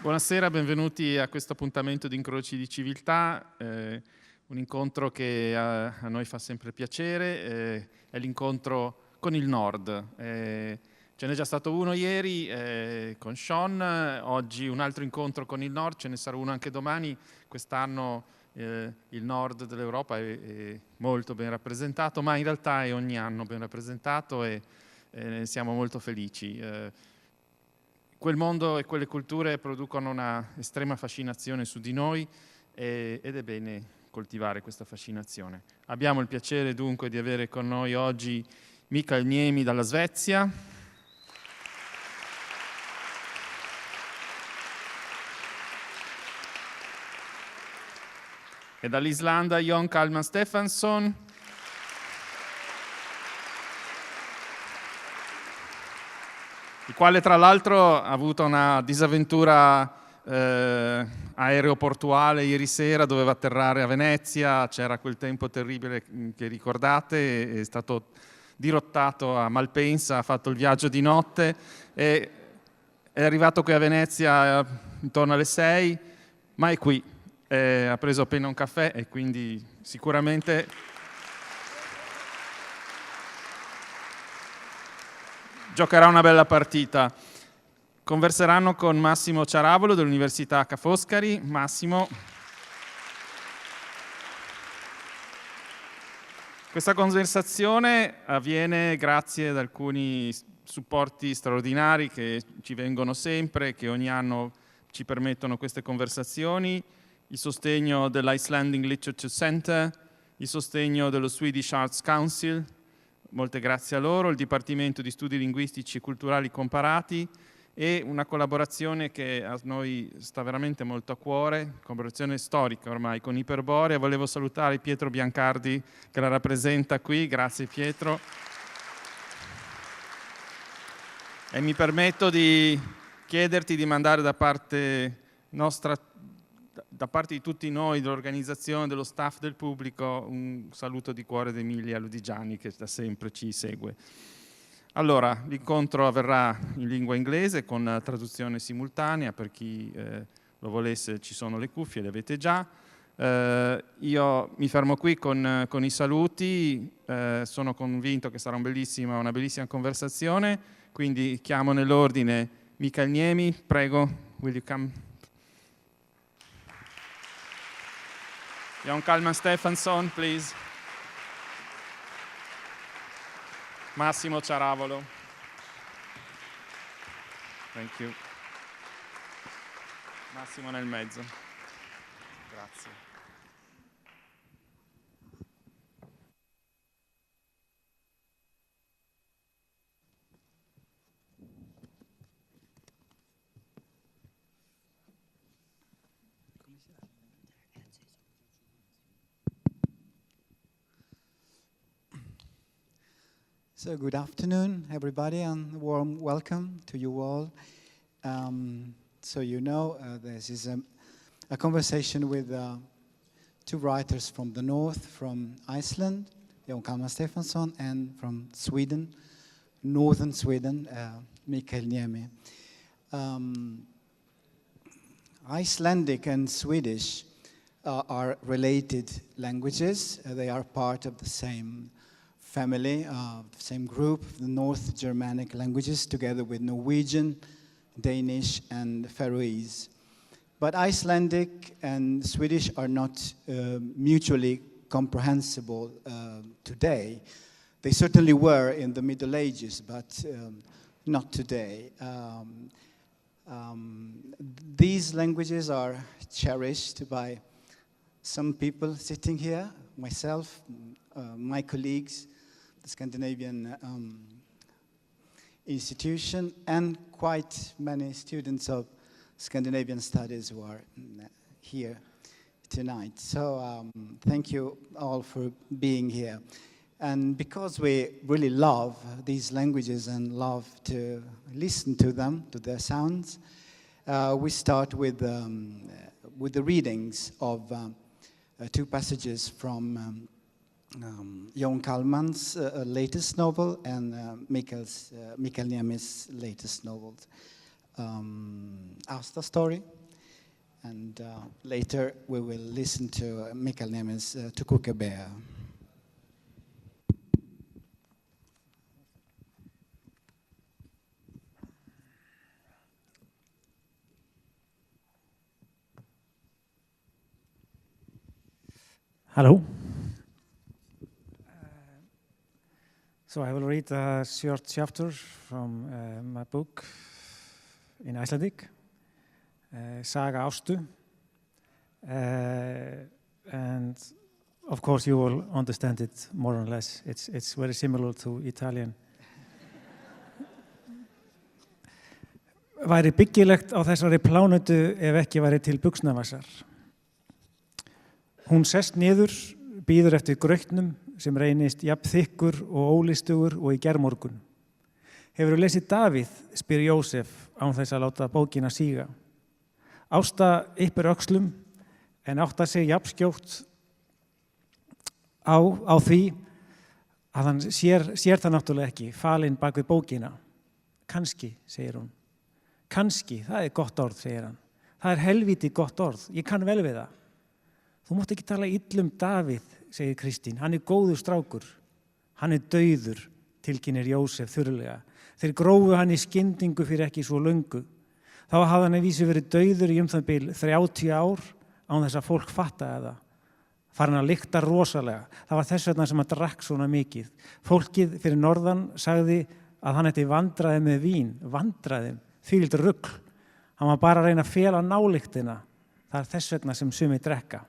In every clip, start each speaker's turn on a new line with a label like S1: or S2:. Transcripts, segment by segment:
S1: Buonasera, benvenuti a questo appuntamento di Incroci di Civiltà, un incontro che a noi fa sempre piacere, è l'incontro con il Nord. Ce n'è già stato uno ieri con Sean, oggi un altro incontro con il Nord, ce ne sarà uno anche domani. Quest'anno il Nord dell'Europa è molto ben rappresentato, ma in realtà è ogni anno ben rappresentato e siamo molto felici. Quel mondo e quelle culture producono una estrema fascinazione su di noi ed è bene coltivare questa fascinazione. Abbiamo il piacere dunque di avere con noi oggi Mikael Niemi dalla Svezia, e dall'Islanda Jon Kalman Stefansson, il quale tra l'altro ha avuto una disavventura aeroportuale ieri sera, doveva atterrare a Venezia, c'era quel tempo terribile che ricordate, è stato dirottato a Malpensa, ha fatto il viaggio di notte e è arrivato qui a Venezia intorno alle 6, ma è qui, ha preso appena un caffè e quindi sicuramente giocherà una bella partita. Converseranno con Massimo Ciaravolo dell'Università Ca' Foscari. Massimo. Questa conversazione avviene grazie ad alcuni supporti straordinari che ci vengono sempre, che ogni anno ci permettono queste conversazioni: il sostegno dell'Icelandic Literature Center, il sostegno dello Swedish Arts Council, molte grazie a loro, il Dipartimento di Studi Linguistici e Culturali Comparati e una collaborazione che a noi sta veramente molto a cuore, collaborazione storica ormai con Iperborea. Volevo salutare Pietro Biancardi che la rappresenta qui, grazie Pietro. E mi permetto di chiederti di mandare da parte nostra, da parte di tutti noi, dell'organizzazione, dello staff, del pubblico, un saluto di cuore da Emilia Ludigiani che da sempre ci segue. Allora, l'incontro avverrà in lingua inglese con traduzione simultanea, per chi lo volesse ci sono le cuffie, le avete già. Io mi fermo qui con i saluti, sono convinto che sarà una bellissima conversazione, quindi chiamo nell'ordine Mikael Niemi, prego, will you come? Jon Kalman Stefansson, please. Massimo Ciaravolo. Thank you. Massimo nel mezzo. Grazie.
S2: So good afternoon, everybody, and a warm welcome to you all. So you know, this is a conversation with two writers from the north, from Iceland, Jon Kalman Stefansson, and from Sweden, northern Sweden, Mikael Niemi. Icelandic and Swedish are related languages. They are part of the same family, the same group, the North Germanic languages, together with Norwegian, Danish, and Faroese. But Icelandic and Swedish are not mutually comprehensible today. They certainly were in the Middle Ages, but not today. These languages are cherished by some people sitting here, myself, my colleagues, the Scandinavian institution, and quite many students of Scandinavian studies who are here tonight. So thank you all for being here. And because we really love these languages and love to listen to them, to their sounds, we start with the readings of two passages from Jon Kalman's latest novel and Mikael Niemi's latest novels. Asta story. And later we will listen to Mikael Niemi's To Cook a Bear.
S3: Hello. So I will read a short chapter from my book in Icelandic, Saga Ástu, and of course you will understand it more or less. It's very similar to Italian. Væri byggilegt á þessari plánetu ef ekki væri til buxnavassar. Hún sest niður, bíður eftir grautnum sem reynist jafn þykkur og ólýstugur og í gærmorgun. Hefurðu lesið Davíð, spyr Jósef án þess að láta bókina síga. Ásta yppir öxlum en áttar sig jafnskjótt á því að hann sér það náttúrulega ekki, falinn bak við bókina. Kannski, segir hún. Kannski, það gott orð, segir hann. Það helvíti gott orð, ég kann vel við það. Þú mátt ekki tala illum Davíð, segir Kristín. Hann góður strákur. Hann dauður, tilkynnir Jósef þurrlega. Þeir grófu hann í skyndingu fyrir ekki svo löngu. Þá hafði hann að vísu verið dauður í það bil 30 ár án þess að fólk fattaði það. Farin að lykta rosalega. Það var þess vegna sem hann drakk svona mikið. Fólkið fyrir norðan sagði að hann ætti vandræði með vín. Vandræði, þvílíkt rugl. Hann var bara að reyna að fela nályktina. Það þess vegna sem sumir drekka.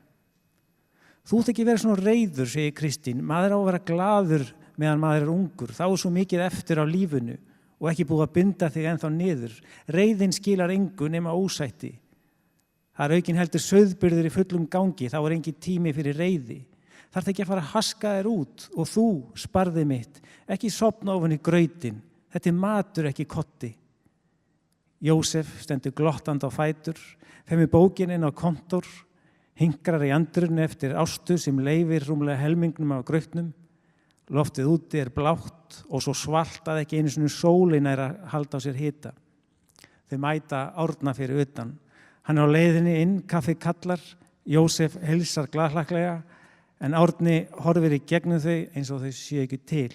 S3: Þú ert ekki verið svona reiður, segir Kristín. Maður á að vera glaður meðan maður ungur. Þá svo mikið eftir á lífinu og ekki búið að binda þig ennþá niður. Reiðin skilar engu nema ósætti. Það aukin heldur sauðburður í fullum gangi, þá engin tími fyrir reiði. Þarf ekki að fara að haska þér út og þú, sparði mitt, ekki sofna ofan í grautin. Þetta matur, ekki kotti. Jósef stendur glottandi á fætur, fer með bókina inn á kontór, hinkrar í andrunni eftir Ástu sem leyfir rúmlega helmingnum af grautnum. Loftið úti blátt og svo svalt að ekki einu sinni sólin að halda á sér hita. Þau mæta Árna fyrir utan. Hann á leiðinni inn, kaffi kallar, Jósef heilsar glaðhlaklega, en Árni horfir í gegnum þau eins og þau séu ekki til.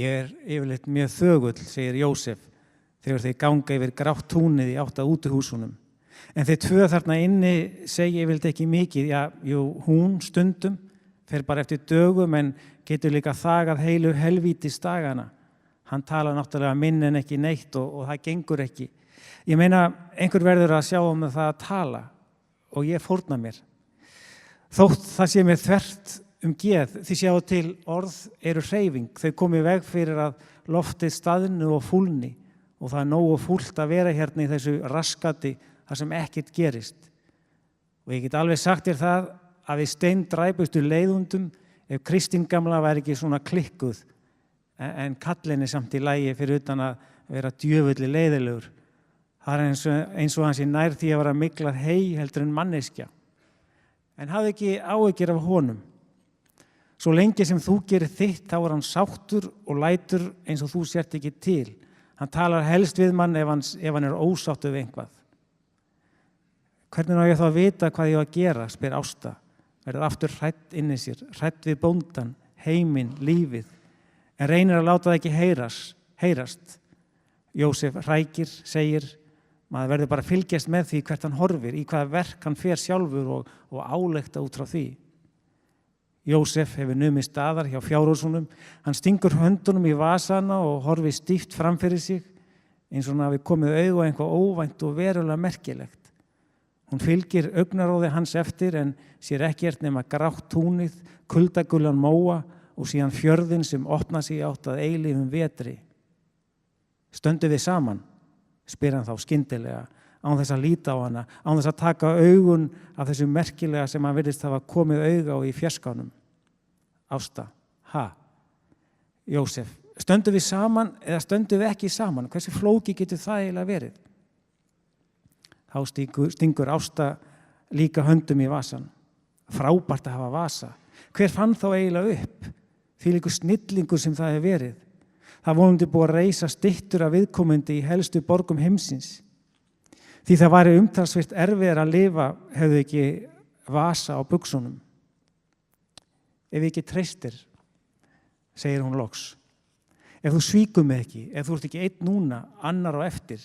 S3: Ég yfirleitt mjög þögull, segir Jósef, þegar þau ganga yfir grátt túnið í átt að útihúsunum. En þeir tvö þarna inni segi yfirleitt ekki mikið, hún stundum, fer bara eftir dögum en getur líka þagað heilu helvítis dagana. Hann talar náttúrulega minn en ekki neitt og það gengur ekki. Ég meina, einhver verður að sjá það að tala og ég fórna mér. Þótt það sé mér þvert geð, því sjáu til orð eru hreyfing. Þau komu í veg fyrir að loftið staðnu og fúlni og það nógu fúlt að vera hérna í þessu raskati þar sem ekkert gerist. Og ég get alveg sagt þér það að við steindræpustu leiðundum ef Kristín gamla væri ekki svona klikkuð en kallinn samt í lagi fyrir utan að vera djöfulli leiðilegur. Það eins og hans í nær því að vera miklað hei heldur en manneskja. En hafði ekki áhyggjur af honum. Svo lengi sem þú gerir þitt þá hann sáttur og lætur eins og þú sért ekki til. Hann talar helst við mann ef hann ósáttur við einhvað. Hvernig á ég þá að vita hvað ég á að gera, spyr Ásta. Verður aftur hrædd inni sér, hrædd við bóndan, heiminn, lífið, en reynir að láta það ekki heyrast. Jósef hrækir, segir, maður verður bara að fylgjast með því hvert hann horfir, í hvaða verk hann fer sjálfur og álekta út frá því. Jósef hefur numið staðar hjá fjárhúsunum, hann stingur höndunum í vasana og horfir stíft framfyrir sig, eins og hann hafi komið augu á eitthvað óvænt og verulega merkilegt. Hún fylgir augnaráði hans eftir en sér ekkert nema grátt túnið, kuldagullan móa og síðan fjörðin sem opna sig átt að eilífum vetri. Stöndum við saman, spyr hann þá skyndilega, án þess að líta á hana, án þess að taka augun af þessu merkilega sem hann virðist hafa komið auga á í fjarskánum. Ásta, Jósef, stöndum við saman eða stöndum við ekki saman? Hversu flóki getur það eiginlega verið? Þá stingur Ásta líka höndum í vasan. Frábært að hafa vasa. Hver fann þá eiginlega upp? Þvílíkur snillingur sem það hefur verið. Það vonandi búið að reisa styttur af viðkomandi í helstu borgum heimsins. Því það væri umtalsvert erfiðar að lifa hefðu ekki vasa á buksunum. Ef ekki treystir, segir hún loks. Ef þú svíkur mig ekki, ef þú ert ekki einn núna, annar á eftir.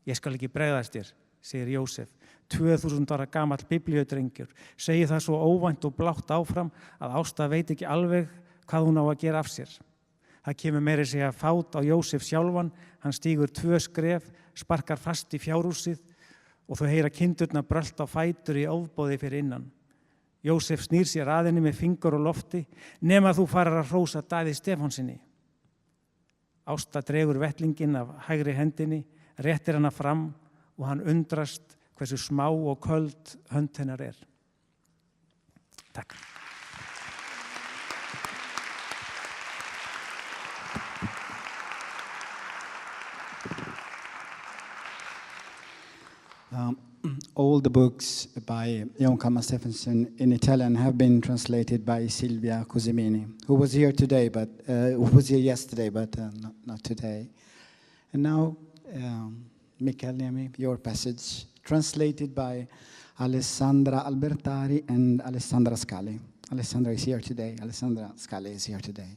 S3: Ég skal ekki bregðast þér, segir Jósef, 2000 ára gamall biblíudrengur, segir það svo óvænt og blátt áfram að Ásta veit ekki alveg hvað hún á að gera af sér. Það kemur meira að segja fát á Jósef sjálfan, hann stígur 2 skref, sparkar fast í fjárhúsið og þau heyra kindurna brölt á fætur í ofboði fyrir innan. Jósef snýr sér að henni með fingur og lofti, nema þú farir að hrósa Daði Stefánsinni. Ásta dregur vettlinginn af hægri hendinni, réttir hana fram og hann undrast hversu smá og köld hönd hennar er. Takk.
S2: All the books by Jon Kalmar Stephenson in Italian have been translated by Silvia Cosimini, who was here today, but who was here yesterday, but not today. And now, Mikael Niemi, your passage, translated by Alessandra Albertari and Alessandra Scali. Alessandra is here today. Alessandra Scali is here today.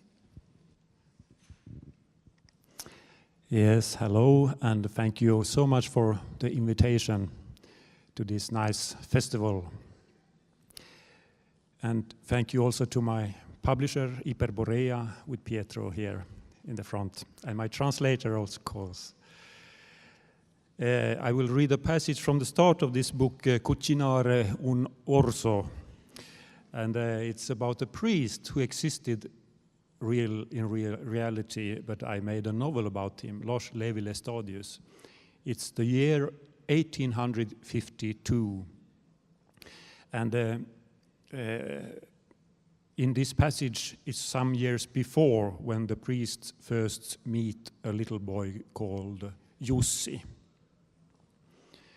S4: Yes, hello, and thank you so much for the invitation to this nice festival. And thank you also to my publisher, Iperborea, with Pietro here in the front, and my translator, of course. I will read a passage from the start of this book, Cucinare un orso, and it's about a priest who existed in reality, but I made a novel about him, Lars Levi Lestadius. It's the year 1852. And in this passage, it's some years before when the priests first meet a little boy called Jussi.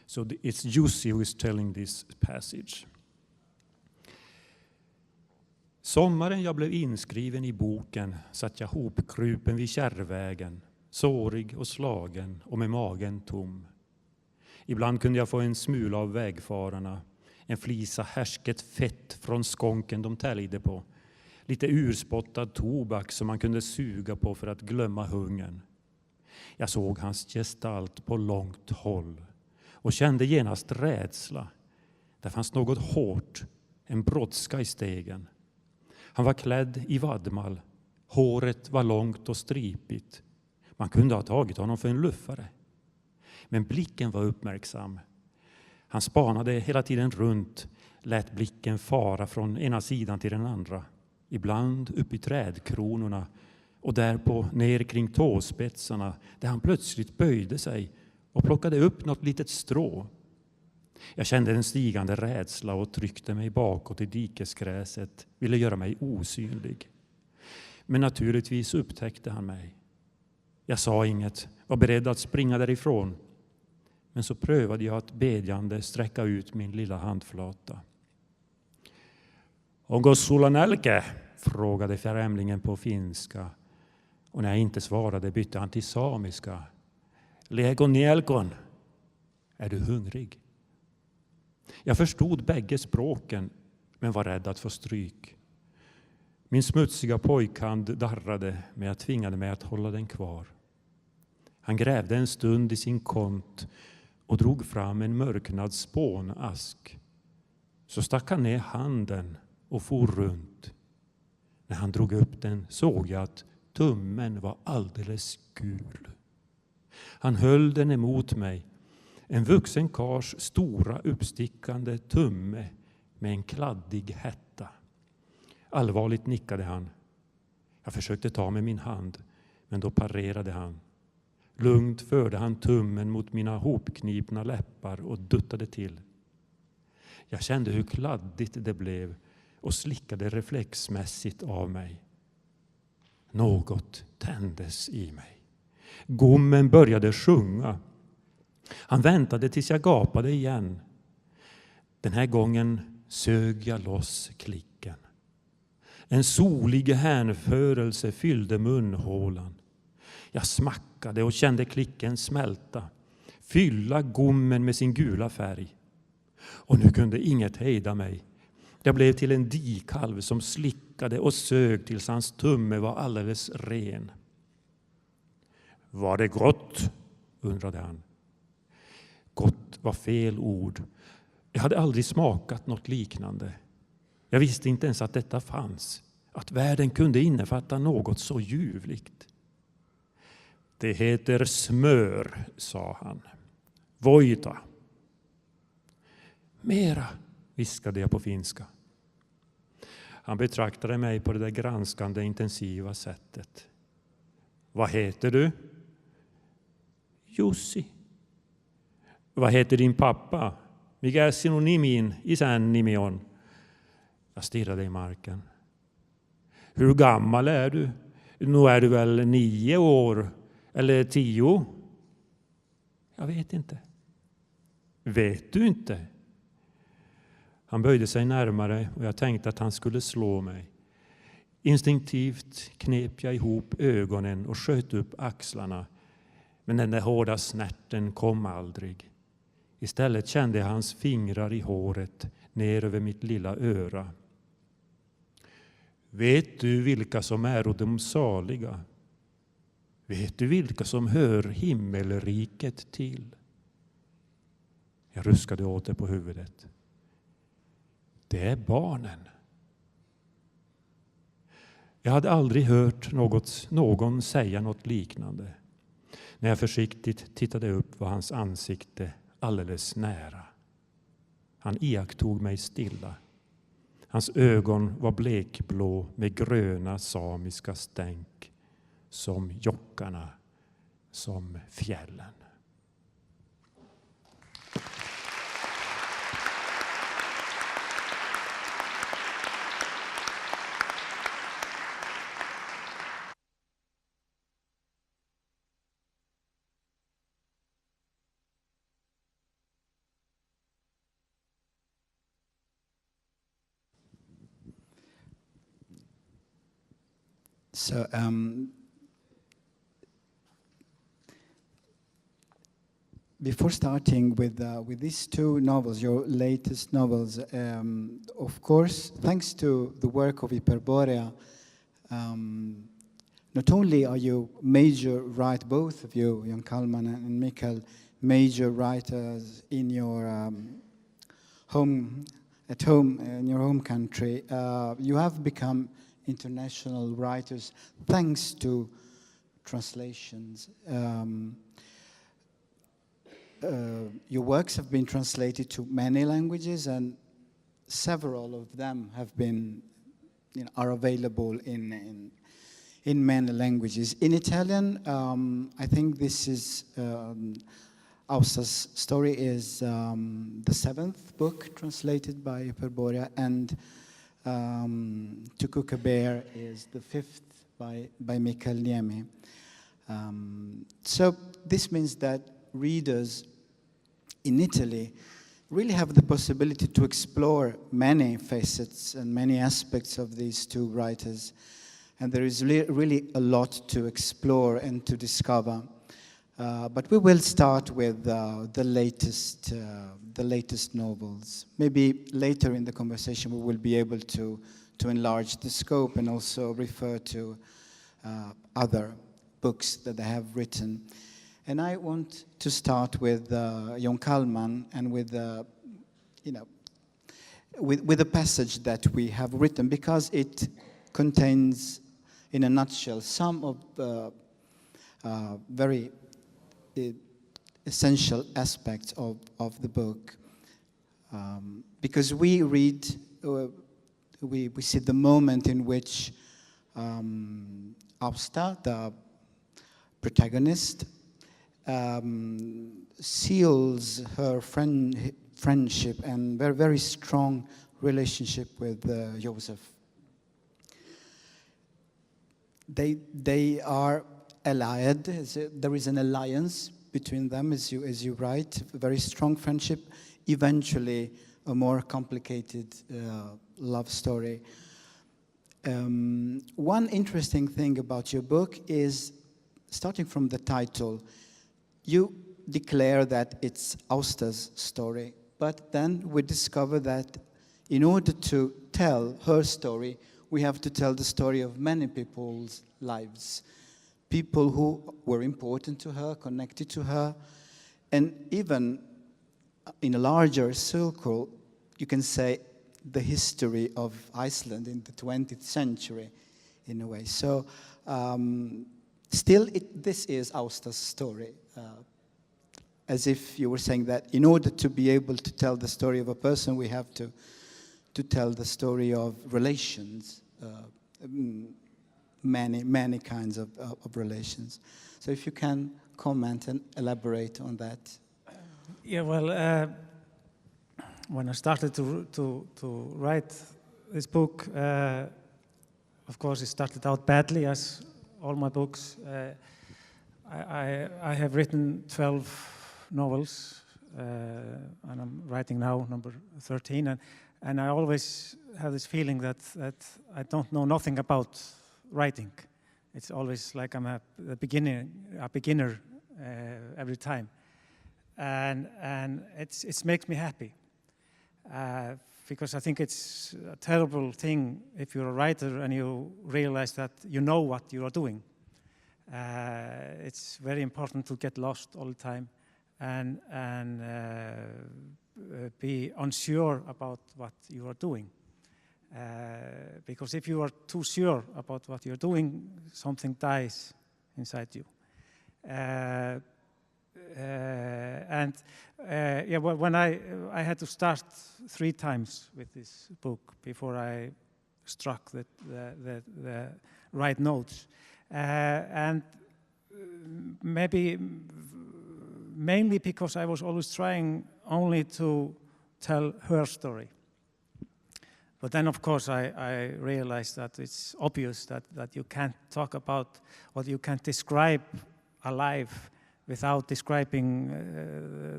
S4: So it's Jussi who is telling this passage. Sommaren jag blev inskriven i boken satt jag hopkrupen vid kärrvägen, sårig och slagen och med magen tom. Ibland kunde jag få en smula av vägfararna, en flisa härsket fett från skånken de täljde på, lite urspottad tobak som man kunde suga på för att glömma hungern. Jag såg hans gestalt på långt håll och kände genast rädsla. Där fanns något hårt, en brådska i stegen. Han var klädd i vadmal, håret var långt och stripigt. Man kunde ha tagit honom för en luffare. Men blicken var uppmärksam. Han spanade hela tiden runt, lät blicken fara från ena sidan till den andra. Ibland upp i trädkronorna och därpå ner kring tåspetsarna där han plötsligt böjde sig och plockade upp något litet strå. Jag kände en stigande rädsla och tryckte mig bakåt i dikesgräset, ville göra mig osynlig. Men naturligtvis upptäckte han mig. Jag sa inget, var beredd att springa därifrån. Men så prövade jag att bedjande sträcka ut min lilla handflata. Onko sulla nälkä? Frågade främlingen på finska. Och när jag inte svarade bytte han till samiska. Legon nielkon. Är du hungrig? Jag förstod bägge språken, men var rädd att få stryk. Min smutsiga pojkhand darrade, men jag tvingade mig att hålla den kvar. Han grävde en stund i sin kont och drog fram en mörknad spånask. Så stack han ner handen och for runt. När han drog upp den såg jag att tummen var alldeles gul. Han höll den emot mig. En vuxen kars stora uppstickande tumme med en kladdig hätta. Allvarligt nickade han. Jag försökte ta med min hand, men då parerade han. Lugnt förde han tummen mot mina hopknipna läppar och duttade till. Jag kände hur kladdigt det blev och slickade reflexmässigt av mig. Något tändes i mig. Gommen började sjunga. Han väntade tills jag gapade igen. Den här gången sög jag loss klicken. En solig hänförelse fyllde munhålan. Jag smackade och kände klicken smälta. fylla gommen med sin gula färg. Och nu kunde inget hejda mig. Jag blev till en dikalv som slickade och sög tills hans tumme var alldeles ren. Var det gott? Undrade han. Gott var fel ord. Jag hade aldrig smakat något liknande. Jag visste inte ens att detta fanns. Att världen kunde innefatta något så ljuvligt. Det heter smör, sa han. Voita. Mera, viskade jag på finska. Han betraktade mig på det där granskande, intensiva sättet. Vad heter du? Jussi. Vad heter din pappa? Mikä sinun nimin, isän nimi on? Jag stirrade i marken. Hur gammal är du? Nu är du väl 9 år eller 10? Jag vet inte. Vet du inte? Han böjde sig närmare och jag tänkte att han skulle slå mig. Instinktivt knep jag ihop ögonen och sköt upp axlarna. Men den där hårda snärten kom aldrig. Istället kände jag hans fingrar i håret ner över mitt lilla öra. Vet du vilka som är de saliga? Vet du vilka som hör himmelriket till? Jag ruskade åter på huvudet. Det är barnen. Jag hade aldrig hört någon säga något liknande. När jag försiktigt tittade upp var hans ansikte alldeles nära. Han iakttog mig stilla. Hans ögon var blekblå med gröna samiska stänk, som jockarna, som fjällen.
S2: So, before starting with these two novels, your latest novels, of course, thanks to the work of Hyperborea, not only are you both of you, Jan Kalman and Mikael, major writers in your home in your home country, you have become international writers thanks to translations. Your works have been translated to many languages, and several of them have been, are available in many languages. In Italian, I think this is Ausa's story is the 7th book translated by Hyperborea, and To Cook a Bear is the 5th by Mikael Niemi. So this means that readers in Italy really have the possibility to explore many facets and many aspects of these two writers. And there is really a lot to explore and to discover. But we will start with the latest novels. Maybe later in the conversation we will be able to enlarge the scope and also refer to other books that they have written. And I want to start with Jon Kalman and with a passage that we have written, because it contains, in a nutshell, some of the very essential aspects of the book. Because we read, we see the moment in which Austa, the protagonist, seals her friendship and very, very strong relationship with Joseph. They are allied. There is an alliance between them, as you write, a very strong friendship, eventually a more complicated love story. One interesting thing about your book is, starting from the title, you declare that it's Austa's story, but then we discover that in order to tell her story, we have to tell the story of many people's lives. People who were important to her, connected to her, and even in a larger circle, you can say the history of Iceland in the 20th century, in a way. So still, this is Austa's story. As if you were saying that in order to be able to tell the story of a person, we have to tell the story of relations, many kinds of relations. So if you can comment and elaborate on that.
S3: Yeah, well, when I started to write this book, of course it started out badly, as all my books. I have written 12 novels, and I'm writing now number 13, and I always have this feeling that I don't know nothing about writing. It's always like I'm a beginner every time, and it makes me happy because I think it's a terrible thing if you're a writer and you realize that you know what you are doing. It's very important to get lost all the time and be unsure about what you are doing. Because if you are too sure about what you're doing, something dies inside you. When I had to start 3 times with this book before I struck the right notes. And maybe mainly because I was always trying only to tell her story. But then, of course, I realized that it's obvious that you can't talk about, or you can't describe a life without describing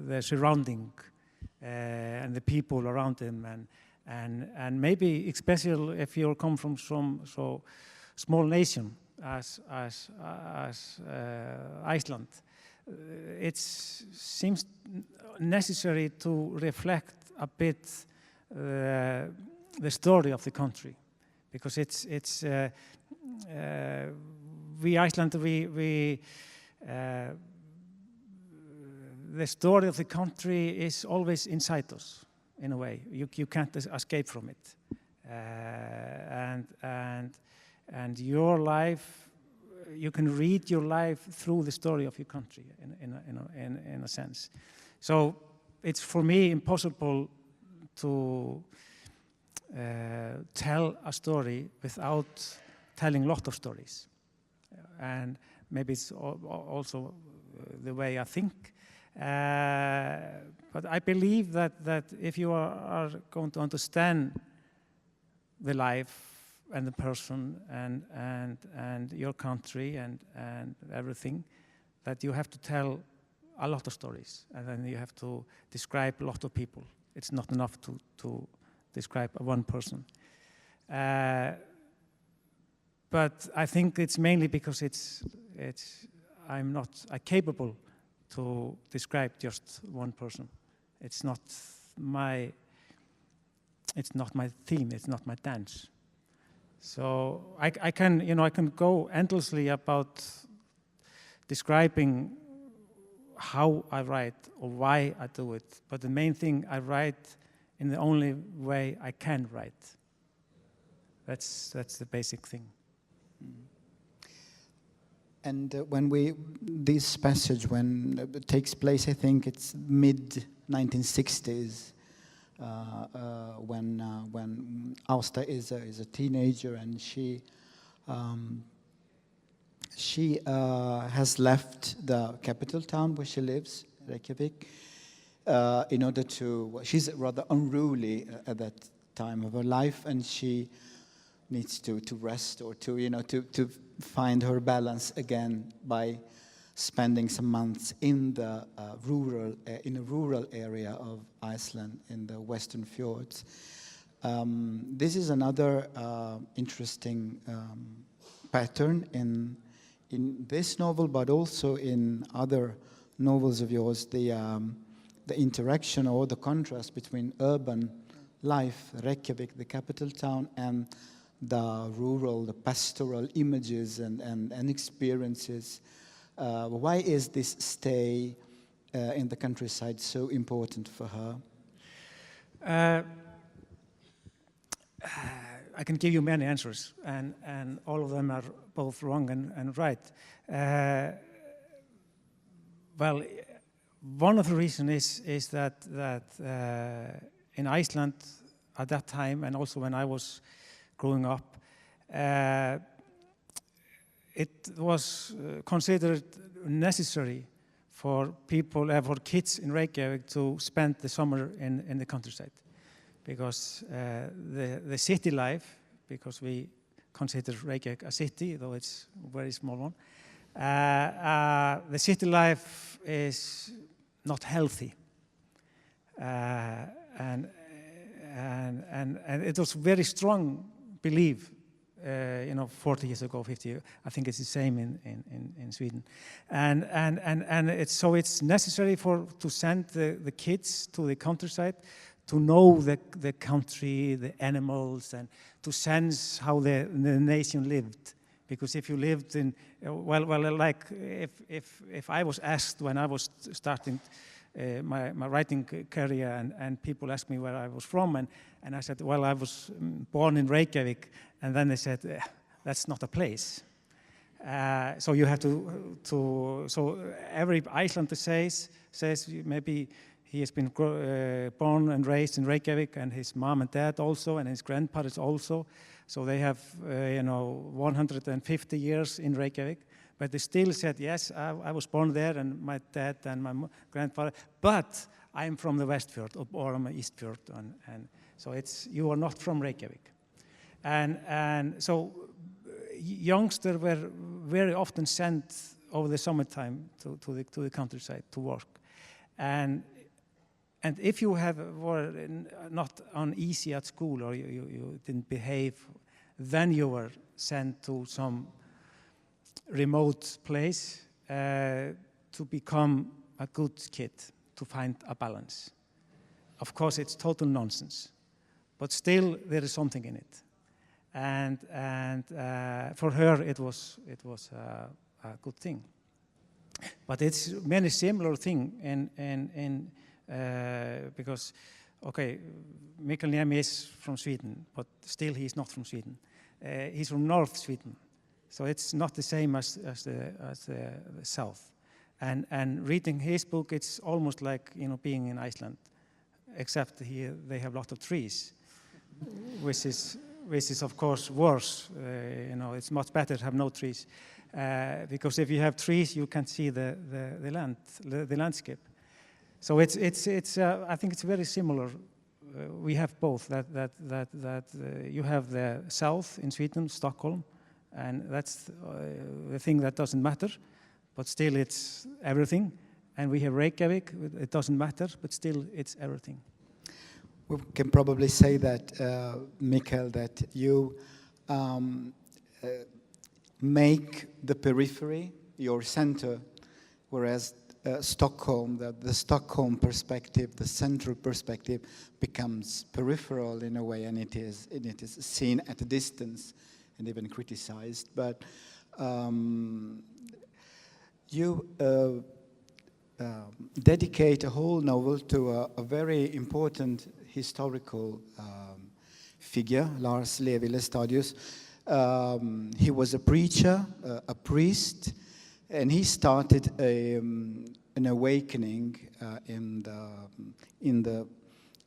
S3: the surrounding and the people around them, and maybe especially if you come from some so small nation as Iceland, it seems necessary to reflect a bit the story of the country, because we Iceland, the story of the country is always inside us, in a way. You can't escape from it, and your life, you can read your life through the story of your country, in a sense. So it's for me impossible to tell a story without telling a lot of stories, and maybe it's also the way I think. But I believe that if you are going to understand the life and the person and your country and everything, that you have to tell a lot of stories, and then you have to describe a lot of people. It's not enough to describe one person. But I think it's mainly because I'm not capable to describe just one person. It's not my theme. It's not my dance. So I can go endlessly about describing how I write or why I do it. But the main thing, I write in the only way I can write. That's the basic thing.
S2: And this passage, when it takes place, I think it's mid-1960s, when Austa is a teenager, and she has left the capital town where she lives, Reykjavik, in order to. She's rather unruly at that time of her life, and she needs to rest, or to find her balance again by spending some months in the rural area of Iceland, in the western fjords. This is another interesting pattern in this novel, but also in other novels of yours, the interaction or the contrast between urban life, Reykjavik, the capital town, and the rural, the pastoral images and experiences. Why is this stay in the countryside so important for her?
S3: I can give you many answers, and all of them are both wrong and right. Well, one of the reasons is that in Iceland at that time, and also when I was growing up, it was considered necessary for people, for kids in Reykjavik to spend the summer in the countryside, because the city life, because we consider Reykjavik a city, though it's a very small one, the city life is not healthy, and it was very strong belief, 40 years ago, 50 years. I think it's the same in Sweden, and it's necessary to send the kids to the countryside to know the country, the animals, and to sense how the nation lived. Because if you lived in, like if I was asked when I was starting my writing career, and people asked me where I was from, and I said, well, I was born in Reykjavik, and then they said, that's not a place. So you have so every Icelander says maybe he has been born and raised in Reykjavik, and his mom and dad also, and his grandparents also. So they have 150 years in Reykjavik. But they still said, yes, I was born there, and my dad and my grandfather, but I'm from the Westfjord, or I'm Eastfjord, and so you are not from Reykjavik. And so youngsters were very often sent over the summertime to the countryside to work. And if you were not uneasy at school, or you didn't behave, then you were sent to some remote place to become a good kid, to find a balance. Of course, it's total nonsense, but still there is something in it. And for her, it was a good thing. But it's many similar thing in because, okay, Mikael Niemi is from Sweden, but still he's not from Sweden. He's from North Sweden, so it's not the same as the South. And reading his book, it's almost like being in Iceland, except here they have a lot of trees, which is of course worse. It's much better to have no trees, because if you have trees, you can see the landscape. So it's I think it's very similar. We have both. That you have the south in Sweden, Stockholm, and that's the thing that doesn't matter, but still it's everything. And we have Reykjavik. It doesn't matter, but still it's everything.
S2: We can probably say that, Mikael, that you make the periphery your center, whereas Stockholm, the Stockholm perspective, the central perspective, becomes peripheral in a way, and it is seen at a distance and even criticized. But you dedicate a whole novel to a very important historical figure, Lars Levi Laestadius. He was a preacher, a priest, and he started an awakening in the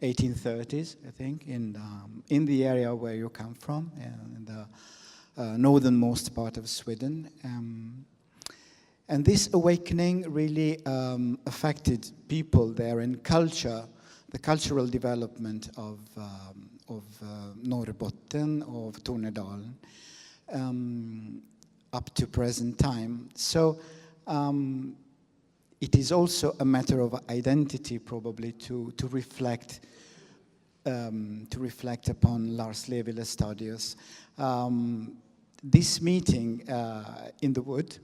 S2: 1830s, I think, in the area where you come from, in the northernmost part of Sweden. And this awakening really affected people there, and culture, the cultural development of Norrbotten, of Tornedalen, up to present time. So it is also a matter of identity, probably, to reflect upon Lars Levi Laestadius. This meeting in the wood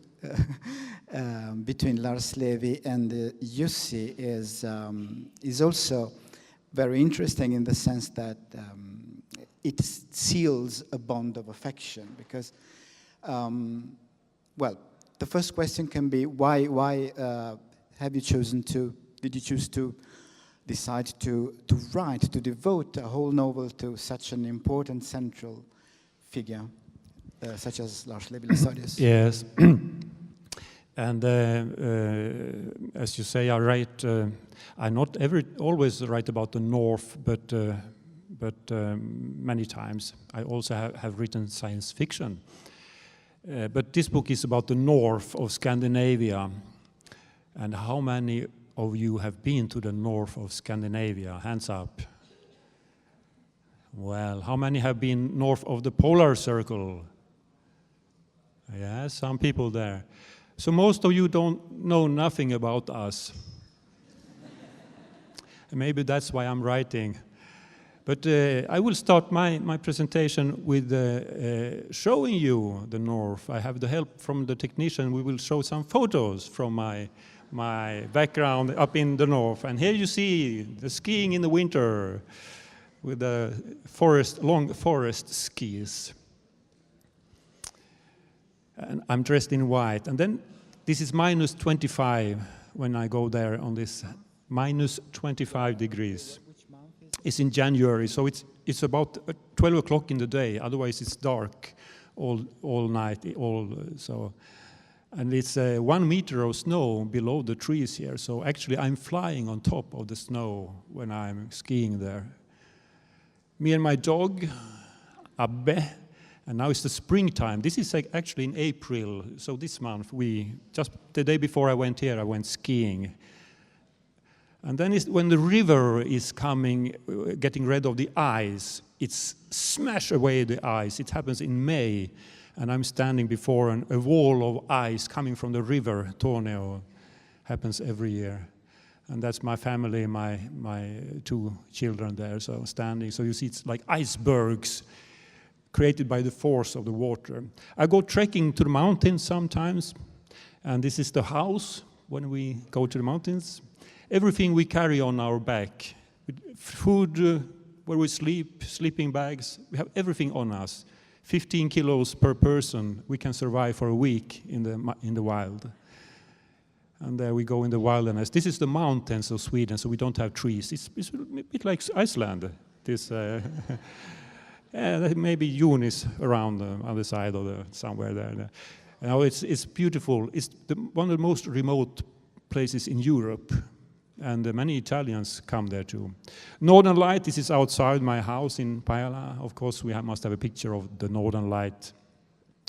S2: between Lars Levi and Jussi is also very interesting in the sense that it seals a bond of affection. Because, well, the first question can be why have you chosen to? Did you choose to decide to write, to devote a whole novel to such an important central figure, such as Lars Levi Lestadius?
S4: Yes. And as you say, I write. I not always write about the North, but many times I also have written science fiction. But this book is about the north of Scandinavia. And how many of you have been to the north of Scandinavia? Hands up. Well, how many have been north of the polar circle? Yeah, some people there. So most of you don't know nothing about us. Maybe that's why I'm writing. But I will start my presentation with showing you the north. I have the help from the technician. We will show some photos from my background up in the north. And here you see the skiing in the winter with the long forest skis. And I'm dressed in white. And then this is minus 25 when I go there on this minus 25 degrees. It's in January, so it's about 12 o'clock in the day. Otherwise, it's dark all night. And it's 1 meter of snow below the trees here. So actually, I'm flying on top of the snow when I'm skiing there. Me and my dog, Abbe, and now it's the springtime. This is actually in April. So this month, just the day before I went here, I went skiing. And then when the river is coming, getting rid of the ice, it's smash away the ice. It happens in May, and I'm standing before a wall of ice coming from the river, Torneo. Happens every year. And that's my family, my 2 children there, so standing. So you see it's like icebergs created by the force of the water. I go trekking to the mountains sometimes, and this is the house when we go to the mountains. Everything we carry on our back, food where we sleep, sleeping bags, we have everything on us. 15 kilos per person, we can survive for a week in the wild. And there we go in the wilderness. This is the mountains of Sweden, so we don't have trees. It's a bit like Iceland. This, maybe June is around the other side of somewhere there. Now it's beautiful. It's one of the most remote places in Europe. And many Italians come there too. Northern Light, this is outside my house in Pajala. Of course, we must have a picture of the Northern Light.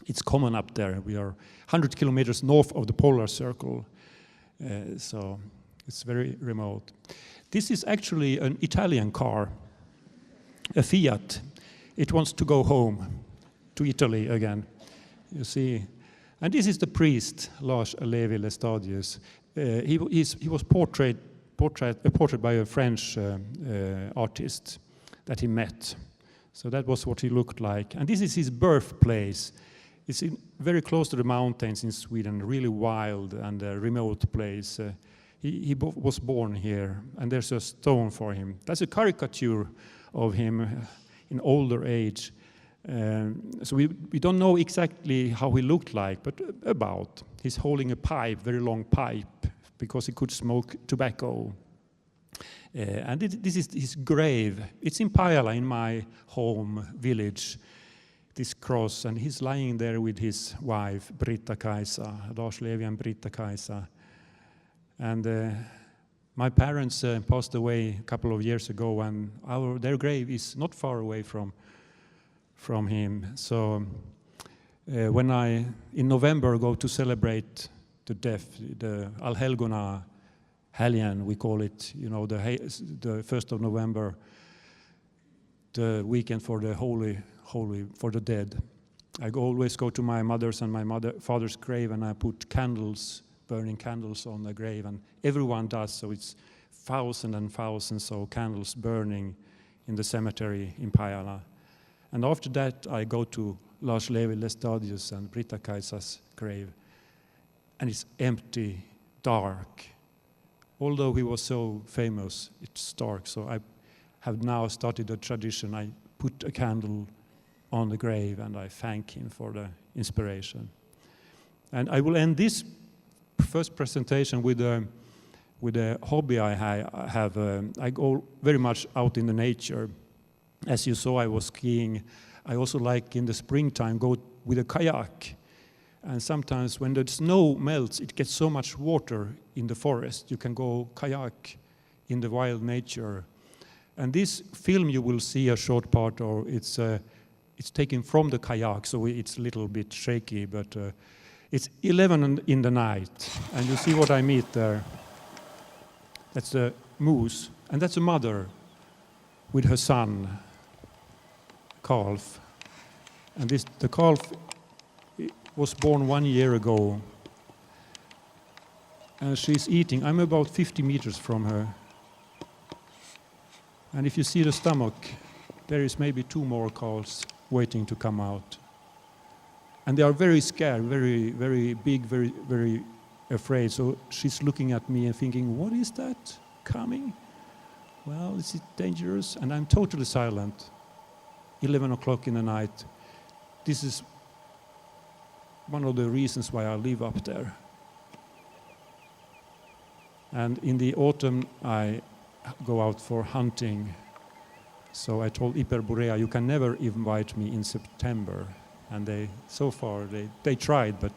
S4: It's common up there. We are 100 kilometers north of the polar circle. So it's very remote. This is actually an Italian car, a Fiat. It wants to go home to Italy again. You see. And this is the priest, Lars Levi Lestadius. He was portrayed by a French artist that he met. So that was what he looked like. And this is his birthplace. It's very close to the mountains in Sweden, a really wild and remote place. He was born here, and there's a stone for him. That's a caricature of him in older age. So we don't know exactly how he looked like, but about. He's holding a pipe, very long pipe, because he could smoke tobacco. And this is his grave. It's in Pajala, in my home village, this cross, and he's lying there with his wife, Britta-Kajsa, Lars Levi and Britta-Kajsa. And my parents passed away a couple of years ago, and their grave is not far away from him. So when I, in November, go to celebrate the death, the Allhelgona Helgen, we call it, the 1st of November, the weekend for the holy, for the dead. I always go to my mother's and my father's grave, and I put candles, burning candles on the grave, and everyone does, so it's thousands and thousands of candles burning in the cemetery in Pajala. And after that, I go to Lars Levi Lestadius and Britta-Kajsa's grave and it's empty, dark. Although he was so famous, it's dark. So I have now started a tradition. I put a candle on the grave and I thank him for the inspiration. And I will end this first presentation with a hobby I have. I go very much out in the nature. As you saw, I was skiing. I also like in the springtime go with a kayak. And sometimes when the snow melts, it gets so much water in the forest. You can go kayak in the wild nature. And this film you will see a short part of, it's taken from the kayak, so it's a little bit shaky, but it's 11 in the night. And you see what I meet there. That's a moose, and that's a mother with her son, calf. And the calf was born 1 year ago. And she's eating. I'm about 50 meters from her. And if you see the stomach, there is maybe 2 more calves waiting to come out. And they are very scared, very, very big, very, very afraid. So she's looking at me and thinking, what is that coming? Well, is it dangerous? And I'm totally silent. 11 o'clock in the night. This is one of the reasons why I live up there. And in the autumn, I go out for hunting. So I told Iperborea, you can never invite me in September. And so far, they tried, but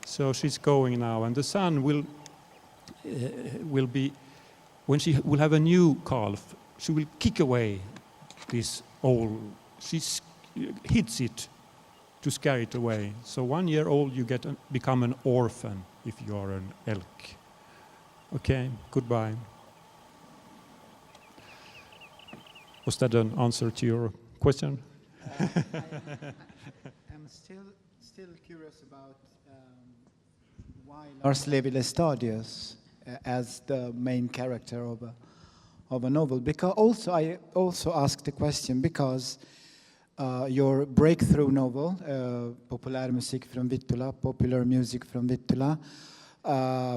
S4: so she's going now. And the son will be, when she will have a new calf, she will kick away this old, she hits it to scare it away. So 1 year old, you become an orphan if you are an elk. Okay, goodbye. Was that an answer to your question?
S2: I'm still curious about why Lars Levi Lestadius as the main character of a novel. Because I also asked the question because your breakthrough novel, Populär musik från Vittula, Popular Music from Vittula,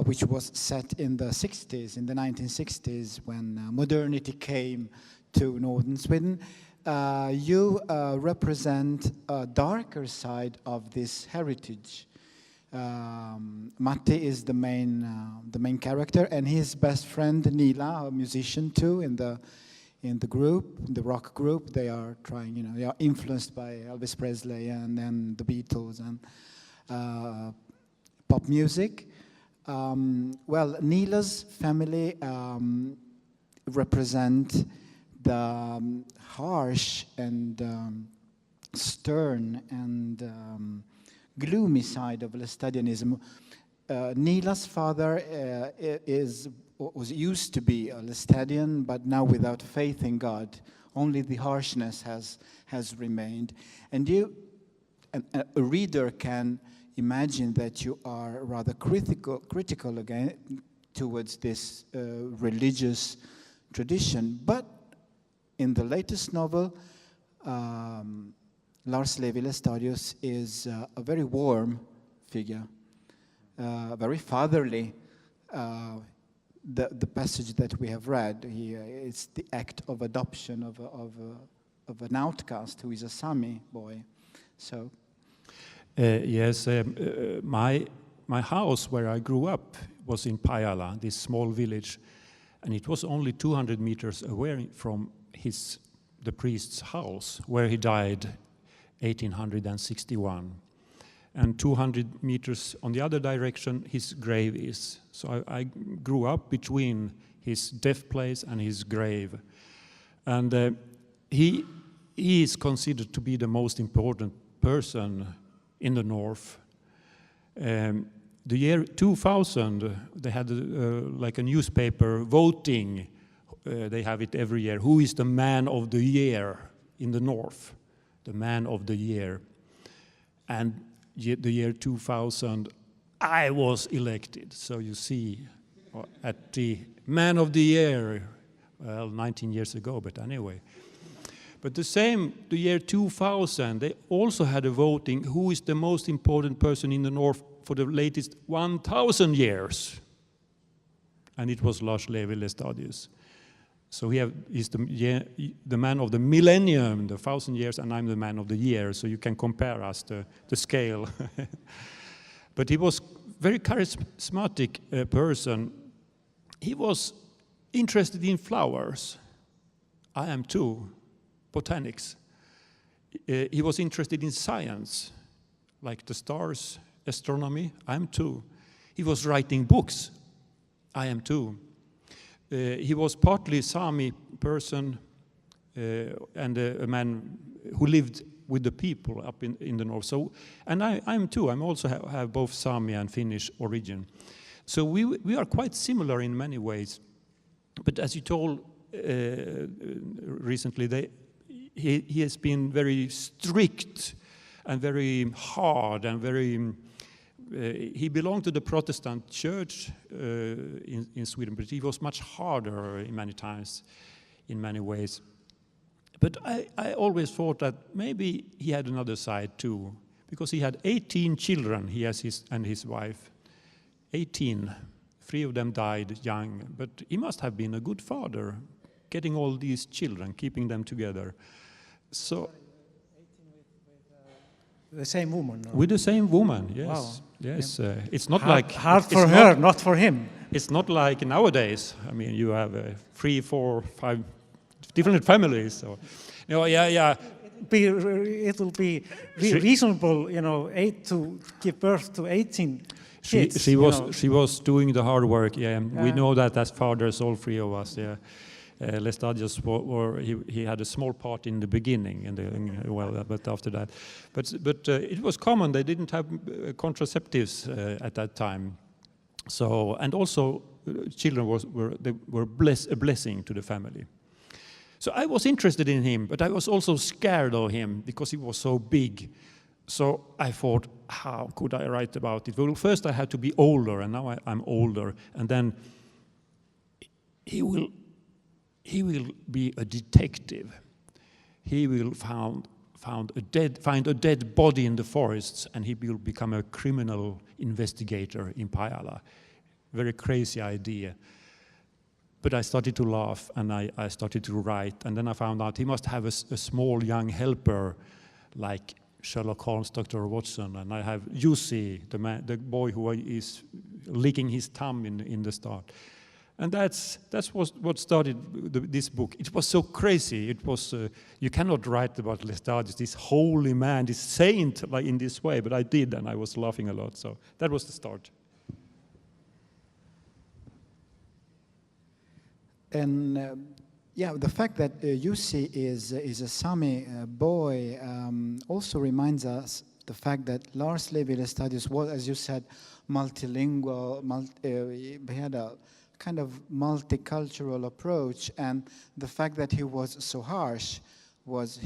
S2: which was set in the 60s, in the 1960s, when modernity came to northern Sweden. You represent a darker side of this heritage. Matti is the main character, and his best friend Nila, a musician too, in the group, the rock group. They are trying, they are influenced by Elvis Presley and then the Beatles and pop music. Well, Nila's family represent the harsh and stern and gloomy side of Lestadianism. Nila's father was used to be a Lestadian, but now without faith in God. Only the harshness has remained. And a reader can imagine that you are rather critical again towards this religious tradition. But in the latest novel, Lars Levi Lestadius is a very warm figure, very fatherly. The passage that we have read here, it's the act of adoption of an outcast who is a Sami boy. So,
S4: yes, my house where I grew up was in Pajala, this small village, and it was only 200 meters away from the priest's house, where he died 1861. And 200 meters on the other direction, his grave is. So I grew up between his death place and his grave. And he is considered to be the most important person in the north. The year 2000, they had like a newspaper voting. They have it every year. Who is the man of the year in the north? The man of the year. And the year 2000, I was elected. So you see, at the man of the year, well, 19 years ago, but anyway. But the year 2000, they also had a voting, who is the most important person in the north for the latest 1,000 years. And it was Lars Levi Lestadius. So he's the man of the millennium, the 1,000 years, and I'm the man of the year. So you can compare us, the scale. But he was very charismatic person. He was interested in flowers. I am too. Botanics. He was interested in science, like the stars, astronomy. I am too. He was writing books. I am too. He was partly Sami person and a man who lived with the people up in the north. So, and I am too. I also have both Sami and Finnish origin. So we are quite similar in many ways. But as you told recently, he has been very strict and very hard and very. He belonged to the Protestant church in Sweden, but he was much harder in many times, in many ways. But I always thought that maybe he had another side too, because he had 18 children, he has and his wife. 18. 3 of them died young, but he must have been a good father, getting all these children, keeping them together. So.
S3: The same woman? No?
S4: With the same woman, yes.
S3: Wow.
S4: Yes,
S3: Yeah.
S4: It's not
S3: hard,
S4: like...
S3: Hard for her, not for him.
S4: It's not like nowadays. I mean, you have 3, 4, 5 different families. So, yeah.
S3: It will be reasonable, 8 to give birth to 18 kids.
S4: She was doing the hard work, yeah. We know that as fathers, all 3 of us, yeah. Lestadius, he had a small part in the beginning, but after that. But it was common. They didn't have contraceptives at that time. So, and also children were a blessing to the family. So I was interested in him, but I was also scared of him because he was so big. So I thought, how could I write about it? Well, first I had to be older, and now I'm older, and then he will be a detective. He will find a dead body in the forests, and he will become a criminal investigator in Pajala. Very crazy idea. But I started to laugh, and I started to write, and then I found out he must have a small young helper, like Sherlock Holmes, Dr. Watson, and I have Jussi, the boy who is licking his thumb in the start. And that's what started this book. It was so crazy. It was you cannot write about Lestadius, this holy man, this saint, like in this way. But I did, and I was laughing a lot. So that was the start.
S2: And the fact that Jussi is a Sami boy also reminds us the fact that Lars Levi Lestadius was, as you said, multilingual. He had a kind of multicultural approach, and the fact that he was so harsh was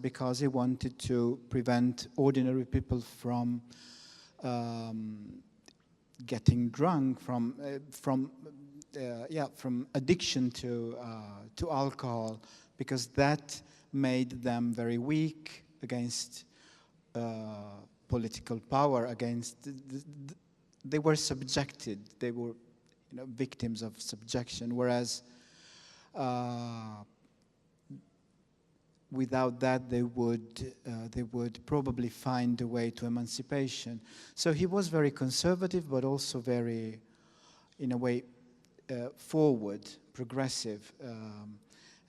S2: because he wanted to prevent ordinary people from getting drunk, from addiction to alcohol, because that made them very weak against political power. They were subjected. They were victims of subjection, whereas without that they would probably find a way to emancipation. So he was very conservative, but also very, in a way, forward, progressive.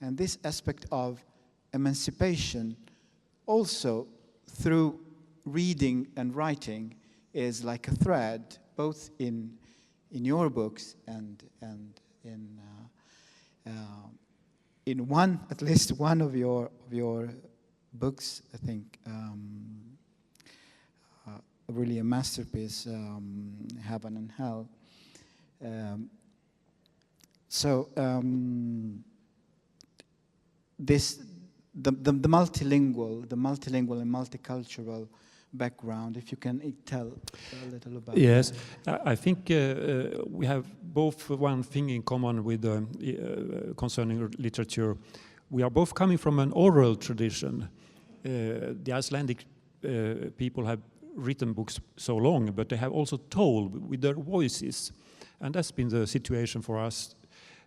S2: And this aspect of emancipation also through reading and writing is like a thread, both in your books and in one, at least one of your books, I think, really a masterpiece, Heaven and Hell. The multilingual and multicultural background, if you can tell a little about
S4: yes,
S2: that.
S4: I think we have both one thing in common with concerning literature. We are both coming from an oral tradition. The Icelandic people have written books so long, but they have also told with their voices. And that's been the situation for us.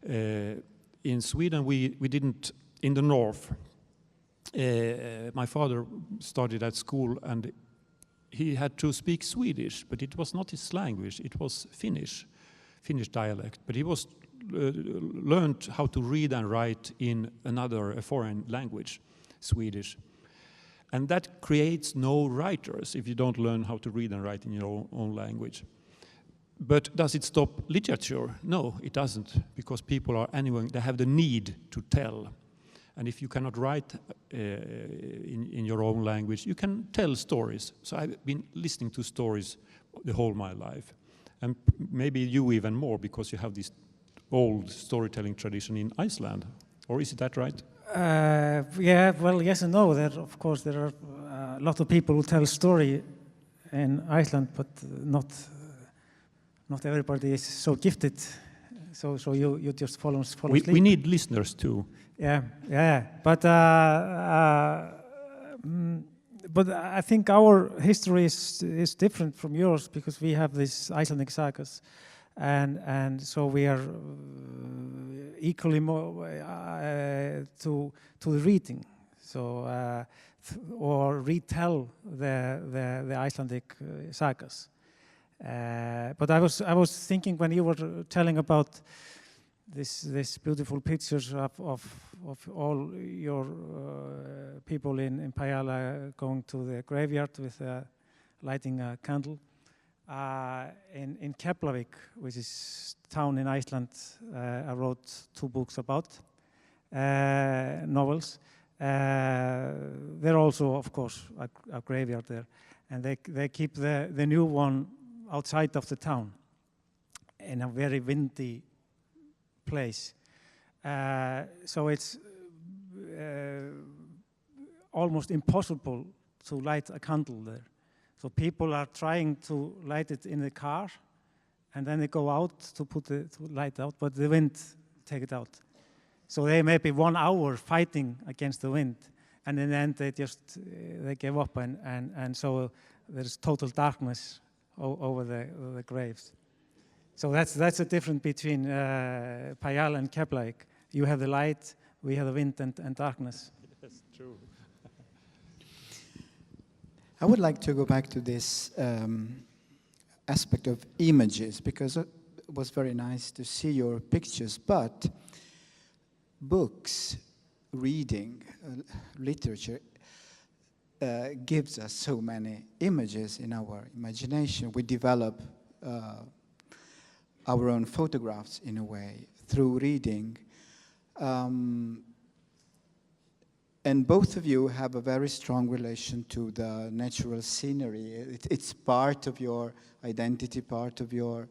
S4: In Sweden, we didn't, in the north, my father studied at school and he had to speak Swedish, but it was not his language, it was Finnish dialect. But he was learned how to read and write in another foreign language, Swedish. And that creates no writers if you don't learn how to read and write in your own language. But does it stop literature? No, it doesn't, because people are anyway, they have the need to tell. And if you cannot write in your own language, you can tell stories. So I've been listening to stories the whole my life. And maybe you even more, because you have this old storytelling tradition in Iceland. Or is that right?
S3: Yeah, well, yes and no. Of course, there are a lot of people who tell story in Iceland, but not everybody is so gifted. So you just follow sleep.
S4: We need listeners too.
S3: Yeah. But I think our history is different from yours, because we have these Icelandic sagas, and so we are equally more to the reading. So or retell the Icelandic sagas. But I was thinking when you were telling about this beautiful pictures of all your people in Pajala going to the graveyard with lighting a candle. In Keflavik, which is a town in Iceland, I wrote 2 books about novels. There also, of course, a graveyard there, and they keep the new one outside of the town in a very windy place. So it's almost impossible to light a candle there. So people are trying to light it in the car, and then they go out to put the light out, but the wind take it out. So they may be 1 hour fighting against the wind, and in the end they give up, and so there's total darkness over the graves. So that's a difference between Pajala and Keflavik. You have the light, we have the wind and darkness.
S4: That's true.
S2: I would like to go back to this aspect of images, because it was very nice to see your pictures, but books, reading, literature gives us so many images in our imagination. We develop our own photographs in a way through reading. And both of you have a very strong relation to the natural scenery. It's part of your identity, part of your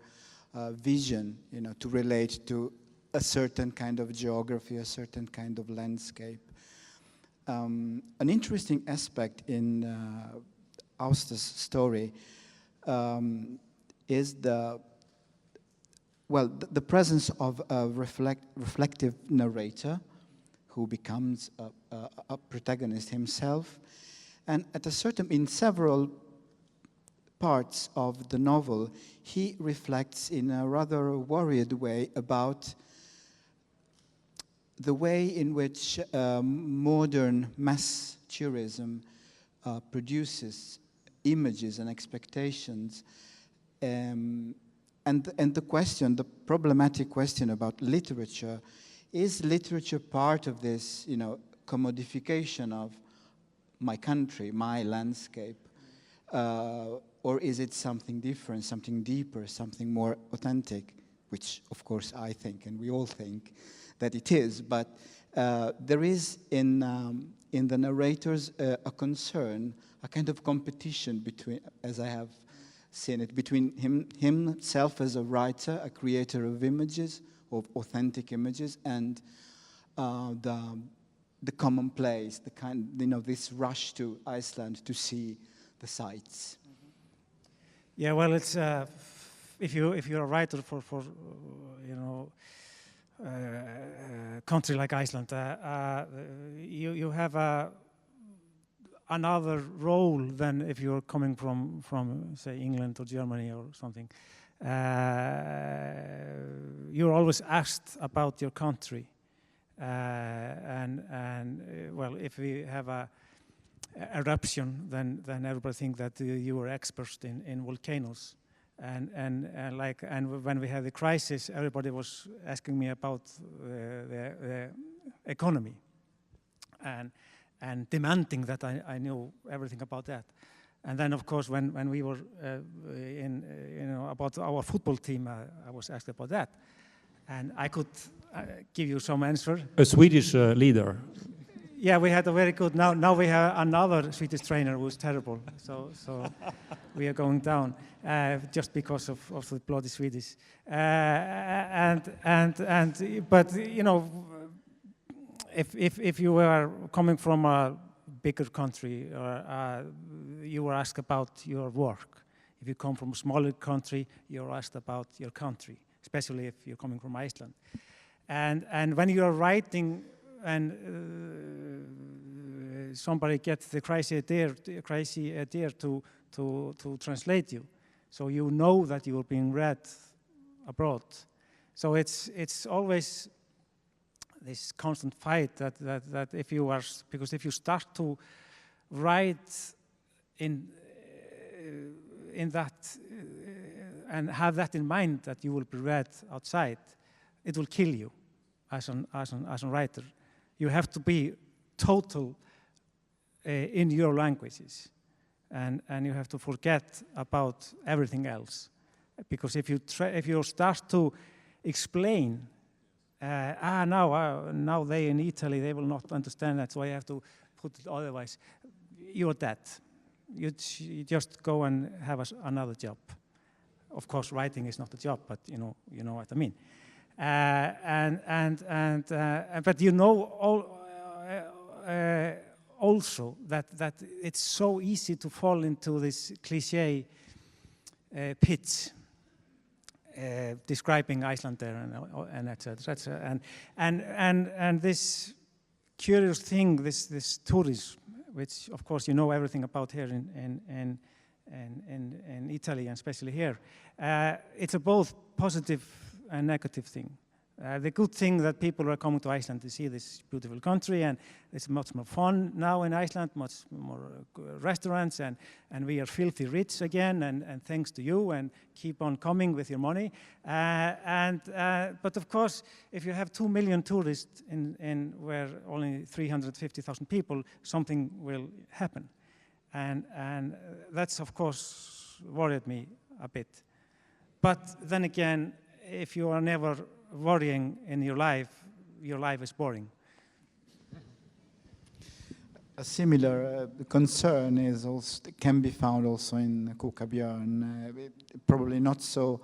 S2: vision, to relate to a certain kind of geography, a certain kind of landscape. An interesting aspect in Austa's story is the presence of a reflective narrator who becomes a protagonist himself. And in several parts of the novel, he reflects in a rather worried way about the way in which modern mass tourism produces images and expectations. And the problematic question about literature, is literature part of this, commodification of my country, my landscape? Or is it something different, something deeper, something more authentic? Which, of course, I think, and we all think, that it is. But there is in the narrators a concern, a kind of competition between, as I have seen it, between himself as a writer, a creator of images, of authentic images, and the commonplace, the kind, this rush to Iceland to see the sights.
S3: Yeah, well, it's if you're a writer for a country like Iceland, you have a another role than if you're coming from say England or Germany or something. You're always asked about your country, well, if we have a eruption, then everybody think that you are experts in volcanoes, and when we had the crisis, everybody was asking me about the economy, and demanding that I knew everything about that. And then, of course, when we were about our football team, I was asked about that, and I could give you some answer.
S4: A Swedish leader.
S3: Yeah, we had a very good. Now we have another Swedish trainer who's terrible. So we are going down just because of the bloody Swedish. But you know, if you are coming from a bigger country, or you were asked about your work. If you come from a smaller country, you're asked about your country, especially if you're coming from Iceland. And when you are writing and somebody gets the crazy idea to translate you, so you know that you are being read abroad. So it's always this constant fight that if you are, because if you start to write in that and have that in mind that you will be read outside, it will kill you as a writer. You have to be total in your languages, and you have to forget about everything else, because if you start to explain. Now they in Italy, they will not understand that, so I have to put it otherwise. You're dead. You just go and have another job. Of course, writing is not a job, but you know what I mean. But you know also that it's so easy to fall into this cliché pitch. Describing Iceland there and etc. And this curious thing, this tourism, which of course you know everything about here in Italy and especially here, it's a both positive and negative thing. The good thing that people are coming to Iceland to see this beautiful country, and it's much more fun now in Iceland, much more restaurants, and we are filthy rich again, and thanks to you, and keep on coming with your money. But of course, if you have 2 million tourists in where only 350,000 people, something will happen, and that's of course worried me a bit. But then again, if you are never worrying in your life is boring.
S2: A similar concern can be found also in Koka Björn, probably not so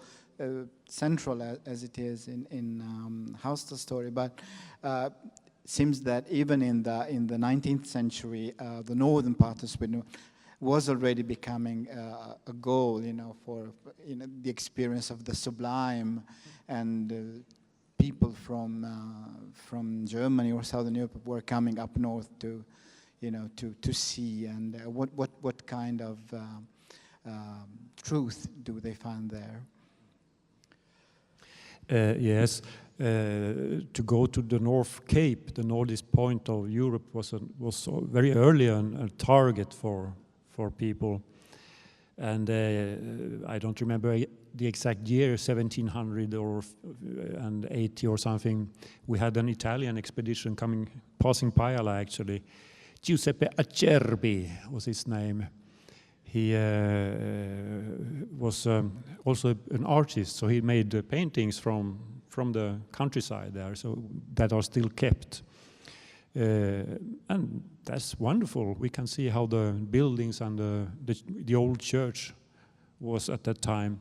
S2: central as it is in Haustad's story, but seems that even in the 19th century, the northern part of Sweden was already becoming a goal, for the experience of the sublime, and people from Germany or Southern Europe were coming up north to see, and what kind of truth do they find there?
S4: Yes, to go to the North Cape, the northeast point of Europe, was very early a target for people, and I don't remember the exact year, 1700 or 80 or something. We had an Italian expedition passing Pajala actually. Giuseppe Acerbi was his name. He was also an artist, so he made paintings from the countryside there, so that are still kept. And that's wonderful. We can see how the buildings and the old church was at that time.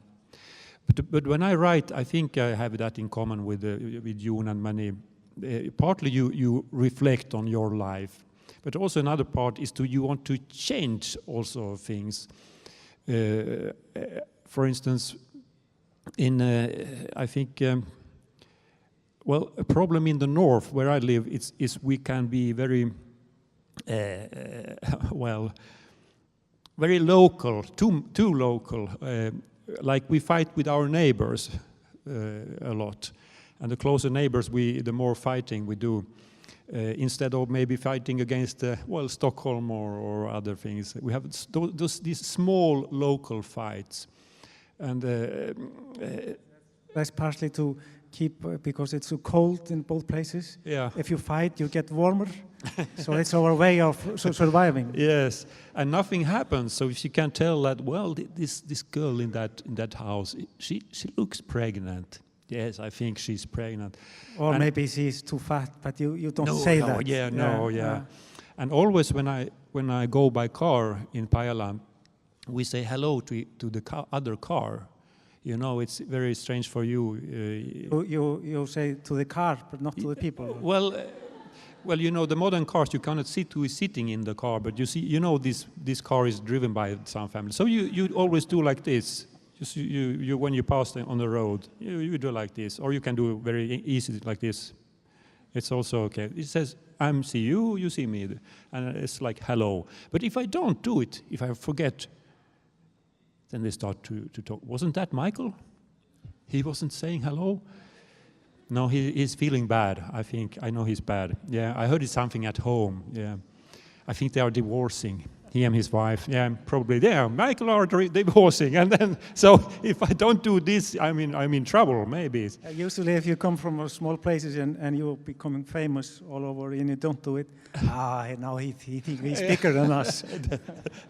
S4: But when I write, I think I have that in common with Jon and many. Partly you reflect on your life, but also another part is you want to change also things. For instance, I think. Well, a problem in the north where I live is we can be very well, very local, too local. Like we fight with our neighbors a lot, and the closer neighbors the more fighting we do. Instead of maybe fighting against Stockholm or other things, we have these small local fights, and
S3: that's partially to keep because it's so cold in both places.
S4: Yeah.
S3: If you fight, you get warmer. So it's our way of surviving.
S4: Yes, and nothing happens. So if you can tell that, well, this girl in that house, she looks pregnant. Yes, I think she's pregnant.
S3: Or
S4: and
S3: maybe she's too fat, but you don't say that.
S4: Yeah. And always when I go by car in Pajala, we say hello to the other car. You know, it's very strange for you.
S3: You say to the car, but not to the people.
S4: Well, you know, the modern cars, you cannot see who is sitting in the car, but you know this car is driven by some family. So you always do like this. You when you pass on the road, you do like this, or you can do very easy like this. It's also okay. It says, "I see you, you see me," and it's like hello. But if I don't do it, if I forget, then they start to talk. Wasn't that Michael? He wasn't saying hello. No, he's feeling bad. I know he's bad. Yeah, I heard it's something at home. Yeah, I think they are divorcing. He and his wife. Yeah, probably. Yeah, Michael are divorcing, and then so if I don't do this, I'm in trouble. Maybe.
S3: Usually, if you come from small places and you're becoming famous all over, and you don't do it, now he thinks he's bigger than us.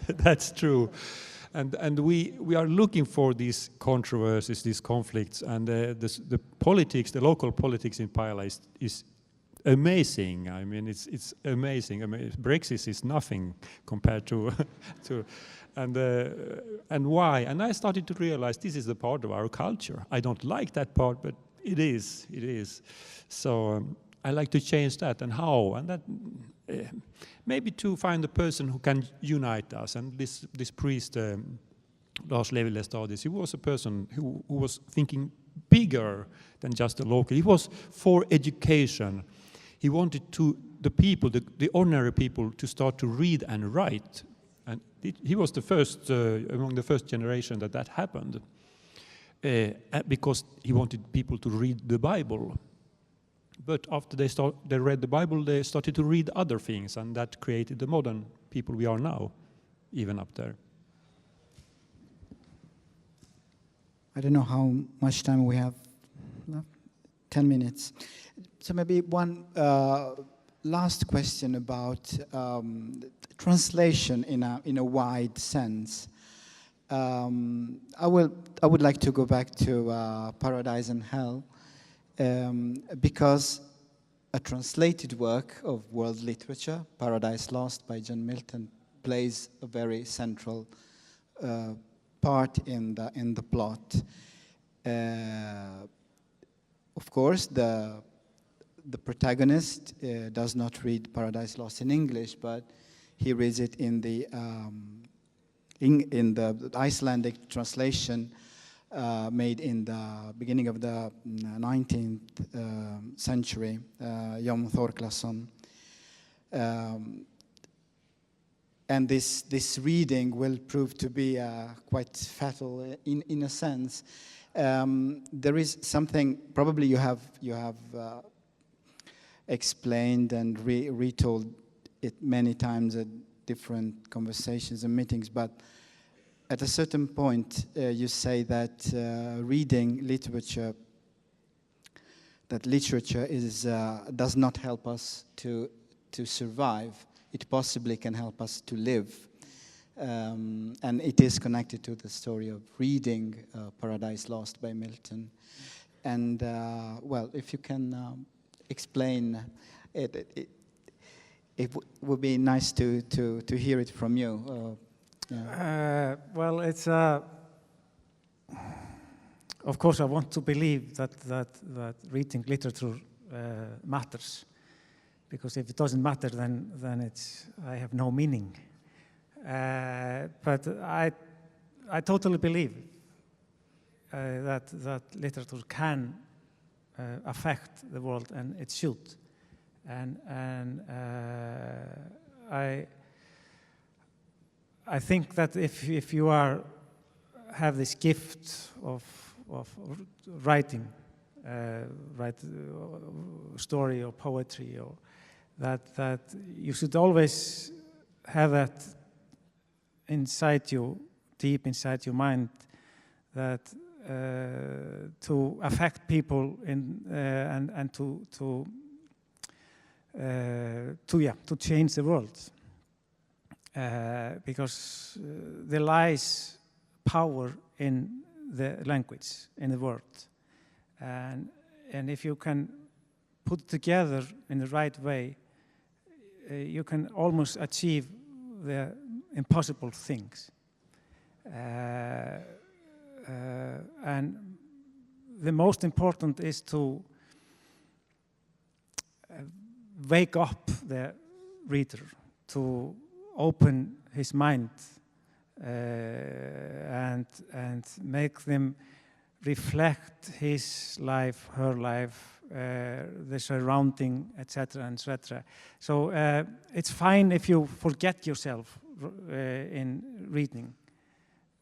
S4: That's true. And we are looking for these controversies, these conflicts, and the politics, the local politics in Pajala is amazing. I mean, it's amazing. I mean, Brexit is nothing compared to and why? And I started to realize this is a part of our culture. I don't like that part, but it is. So I like to change that, and how? And that. Maybe to find a person who can unite us. And this priest, Lars Levi Lestadius, he was a person who was thinking bigger than just the local. He was for education. He wanted the people, the ordinary people, to start to read and write. And he was the first, among the first generation that happened. Because he wanted people to read the Bible. But after they read the Bible, they started to read other things, and that created the modern people we are now, even up there.
S2: I don't know how much time we have left. 10 minutes. So maybe one last question about translation in a wide sense. I would like to go back to Paradise and Hell. Because a translated work of world literature, Paradise Lost by John Milton, plays a very central part in the plot. Of course, the protagonist does not read Paradise Lost in English, but he reads it in the Icelandic translation. Made in the beginning of the 19th century, Jón Þorglason. And this reading will prove to be quite fatal in a sense. There is something, probably you have explained and retold it many times at different conversations and meetings, but at a certain point, you say that reading literature, does not help us to survive. It possibly can help us to live. And it is connected to the story of reading Paradise Lost by Milton. And, well, if you can explain it, it would be nice to hear it from you.
S3: Well, it's of course I want to believe that reading literature matters, because if it doesn't matter, then I have no meaning. But I totally believe that literature can affect the world, and it should. And I think that if you have this gift of writing, write story or poetry, or that you should always have that inside you, deep inside your mind, that to affect people and to change the world, because there lies power in the language, in the word, and if you can put it together in the right way, you can almost achieve the impossible things. And the most important is to wake up the reader, to open his mind and make them reflect his life, her life, the surrounding, etc., etc. So it's fine if you forget yourself in reading,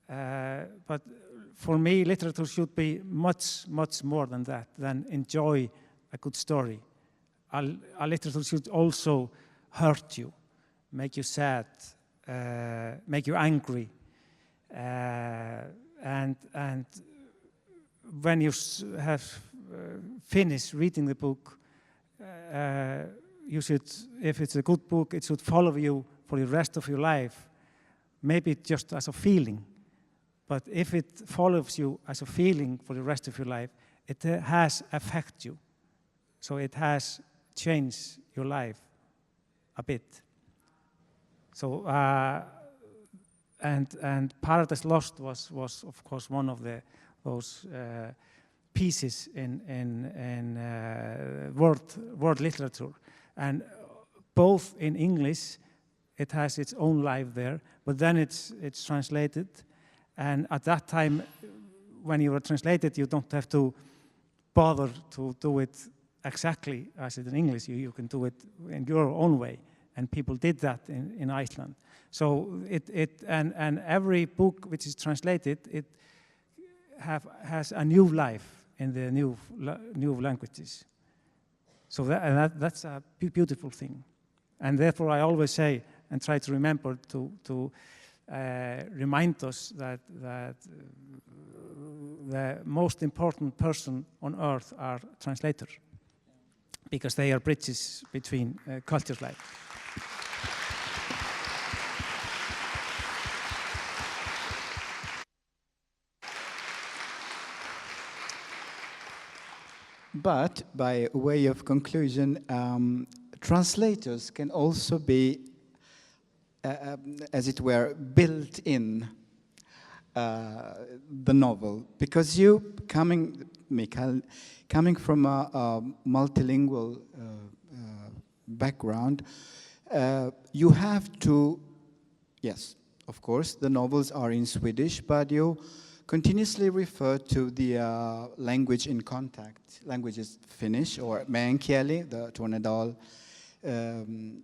S3: but for me, literature should be much, much more than that, than enjoy a good story. A literature should also hurt you, make you sad, make you angry, and when you have finished reading the book, you should, if it's a good book, it should follow you for the rest of your life, maybe just as a feeling. But if it follows you as a feeling for the rest of your life, it has affected you. So it has changed your life a bit. So, and Paradise Lost was of course one of those pieces in world literature, and both in English, it has its own life there, but then it's translated. And at that time, when you were translated, you don't have to bother to do it exactly as it in English. You can do it in your own way, and people did that in Iceland. So and every book which is translated, it has a new life in the new languages. So that's a beautiful thing, and therefore I always say and try to remember to remind us that the most important person on earth are translators, because they are bridges between cultures like.
S2: But by way of conclusion, translators can also be, as it were, built in the novel, because you, Mikael, coming from a multilingual background, you have to, yes, of course, the novels are in Swedish, but you continuously refer to the language in contact. Language is Finnish, or meänkieli, the Tornedal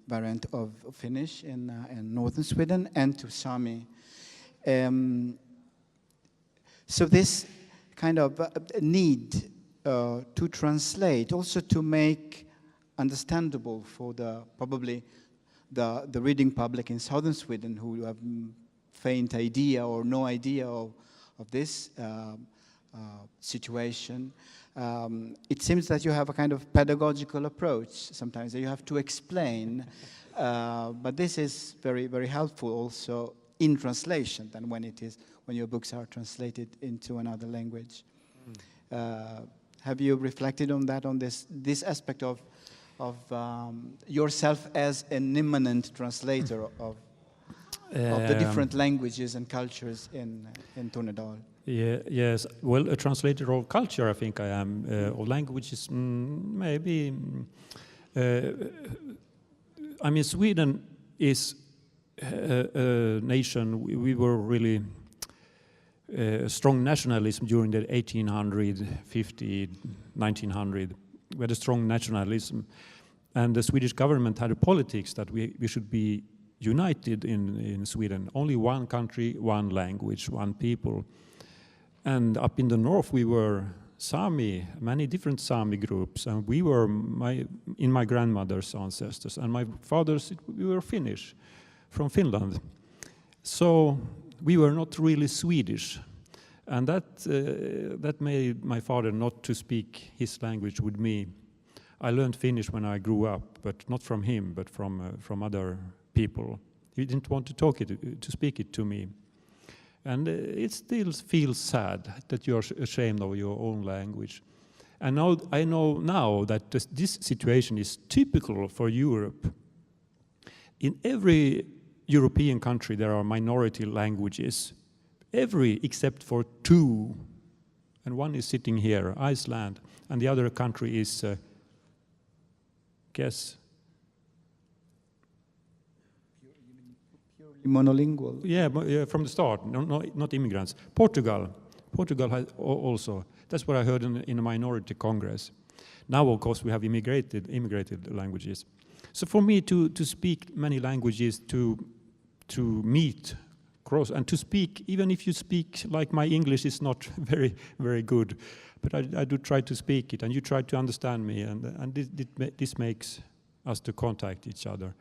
S2: variant of Finnish in northern Sweden, and to Sami. So this kind of need to translate, also to make understandable for probably the reading public in southern Sweden, who have faint idea or no idea of this situation. It seems that you have a kind of pedagogical approach sometimes, that you have to explain, but this is very, very helpful also in translation than when your books are translated into another language. Have you reflected on that, on this aspect of yourself as an immanent translator of the different languages and cultures in Tornedal?
S4: Yeah, yes, well, a translator of culture, I think I am, of languages, maybe. I mean, Sweden is a nation, we were really strong nationalism during the 1800, 50, 1900. We had a strong nationalism. And the Swedish government had a politics that we should be united in Sweden. Only one country, one language, one people. And up in the north we were Sami, many different Sami groups, and we were in my grandmother's ancestors, and my father's, we were Finnish, from Finland. So we were not really Swedish, and that made my father not to speak his language with me. I learned Finnish when I grew up, but not from him, but from other people. He didn't want to speak it to me. And it still feels sad that you're ashamed of your own language. And now I know now that this situation is typical for Europe. In every European country there are minority languages. Every except for two. And one is sitting here, Iceland. And the other country is, guess?
S2: Monolingual.
S4: Yeah, from the start, not immigrants. Portugal has also. That's what I heard in a minority congress. Now, of course, we have immigrated languages. So for me to speak many languages, to meet, cross, and to speak, even if you speak like my English is not very, very good, but I do try to speak it, and you try to understand me, and this makes us to contact each other.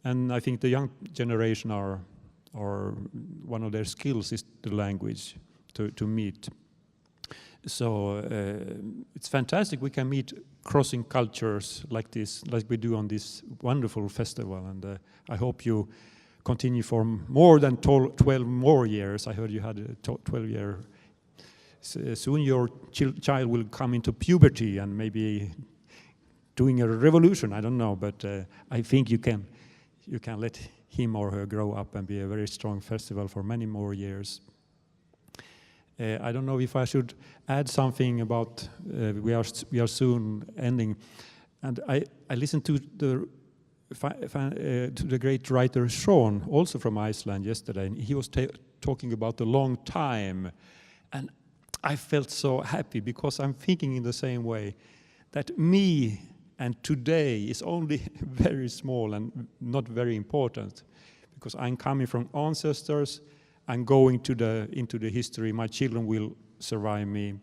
S4: And I think the young generation are one of their skills is the language to meet. So it's fantastic. We can meet crossing cultures like this, like we do on this wonderful festival. And I hope you continue for more than 12 more years. I heard you had a 12-year. Soon your child will come into puberty and maybe doing a revolution. I don't know, but I think you can let him or her grow up and be a very strong festival for many more years. I don't know if I should add something about, we are soon ending. And I listened to the great writer Sean, also from Iceland yesterday, and he was talking about the long time. And I felt so happy because I'm thinking in the same way that me and today is only very small and not very important, because I'm coming from ancestors. I'm going into the history. My children will survive me,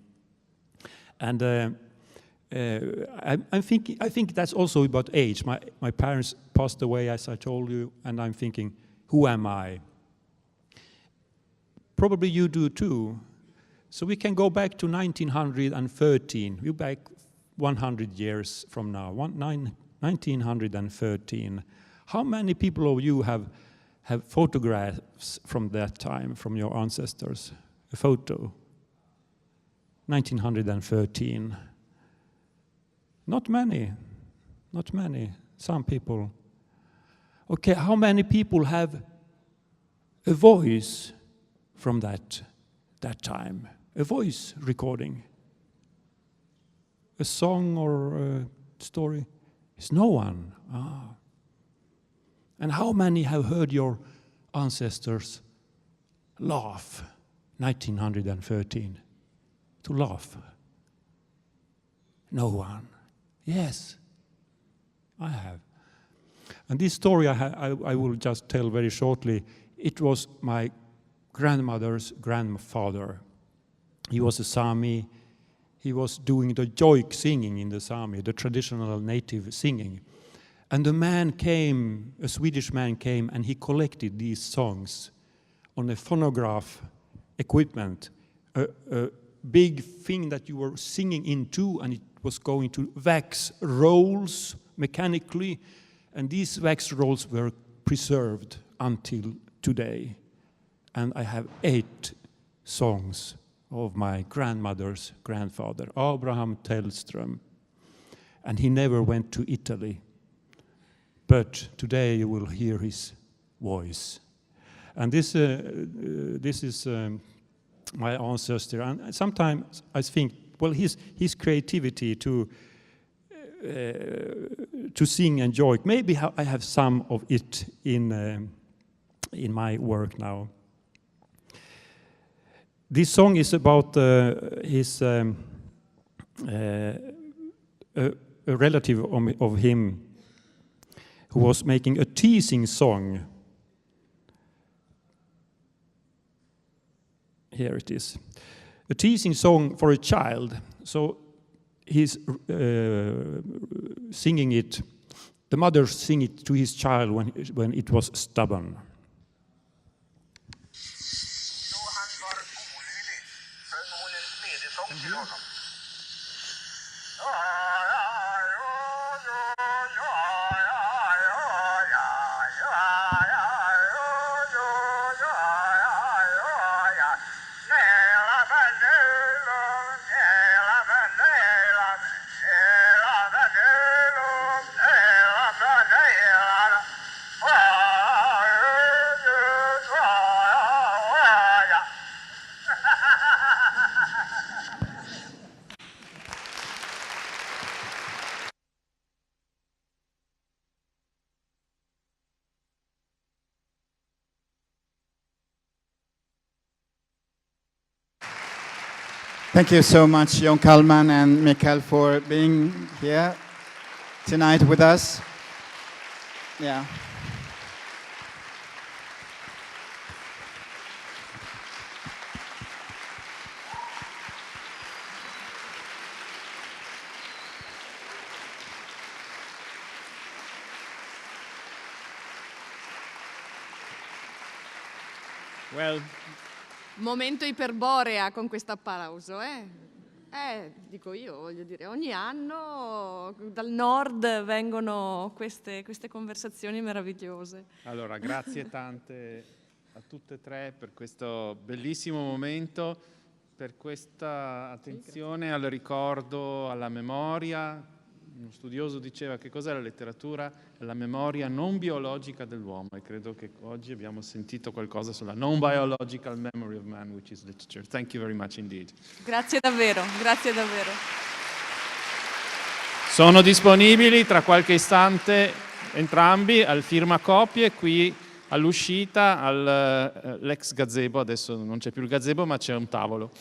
S4: and I think that's also about age. My parents passed away, as I told you, and I'm thinking, who am I? Probably you do too. So we can go back to 1913. We're back 100 years from now, 1913. How many people of you have photographs from that time, from your ancestors? A photo. 1913. Not many. Not many. Some people. Okay, how many people have a voice from that time? A voice recording? A song or a story? It's no one. And how many have heard your ancestors laugh? 1913. To laugh. No one. Yes, I have. And this story I will just tell very shortly. It was my grandmother's grandfather. He was a Sami. He was doing the joik singing in the Sami, the traditional native singing. And a Swedish man came, and he collected these songs on a phonograph equipment, a big thing that you were singing into, and it was going to wax rolls mechanically, and these wax rolls were preserved until today. And I have 8 songs of my grandmother's grandfather, Abraham Tellström. And he never went to Italy. But today you will hear his voice. And this is my ancestor. And sometimes I think, well, his creativity to sing and joke, maybe I have some of it in my work now. This song is about a relative of him who was making a teasing song. Here it is. A teasing song for a child. So he's singing it. The mother sing it to his child when it was stubborn.
S2: Thank you so much, Jon Kalman and Mikael, for being here tonight with us. Yeah.
S1: Well,
S5: Momento iperborea con questo applauso, dico io, voglio dire, ogni anno dal nord vengono queste conversazioni meravigliose.
S1: allora, grazie tante a tutte e tre per questo bellissimo momento, per questa attenzione al ricordo, alla memoria. Uno studioso diceva che cos'è la letteratura? È la memoria non biologica dell'uomo, e credo che oggi abbiamo sentito qualcosa sulla non biological memory of man, which is literature. Thank you very much indeed.
S5: Grazie davvero, grazie davvero.
S1: Sono disponibili tra qualche istante entrambi al firmacopie qui all'uscita, all'ex gazebo. Adesso non c'è più il gazebo, ma c'è un tavolo.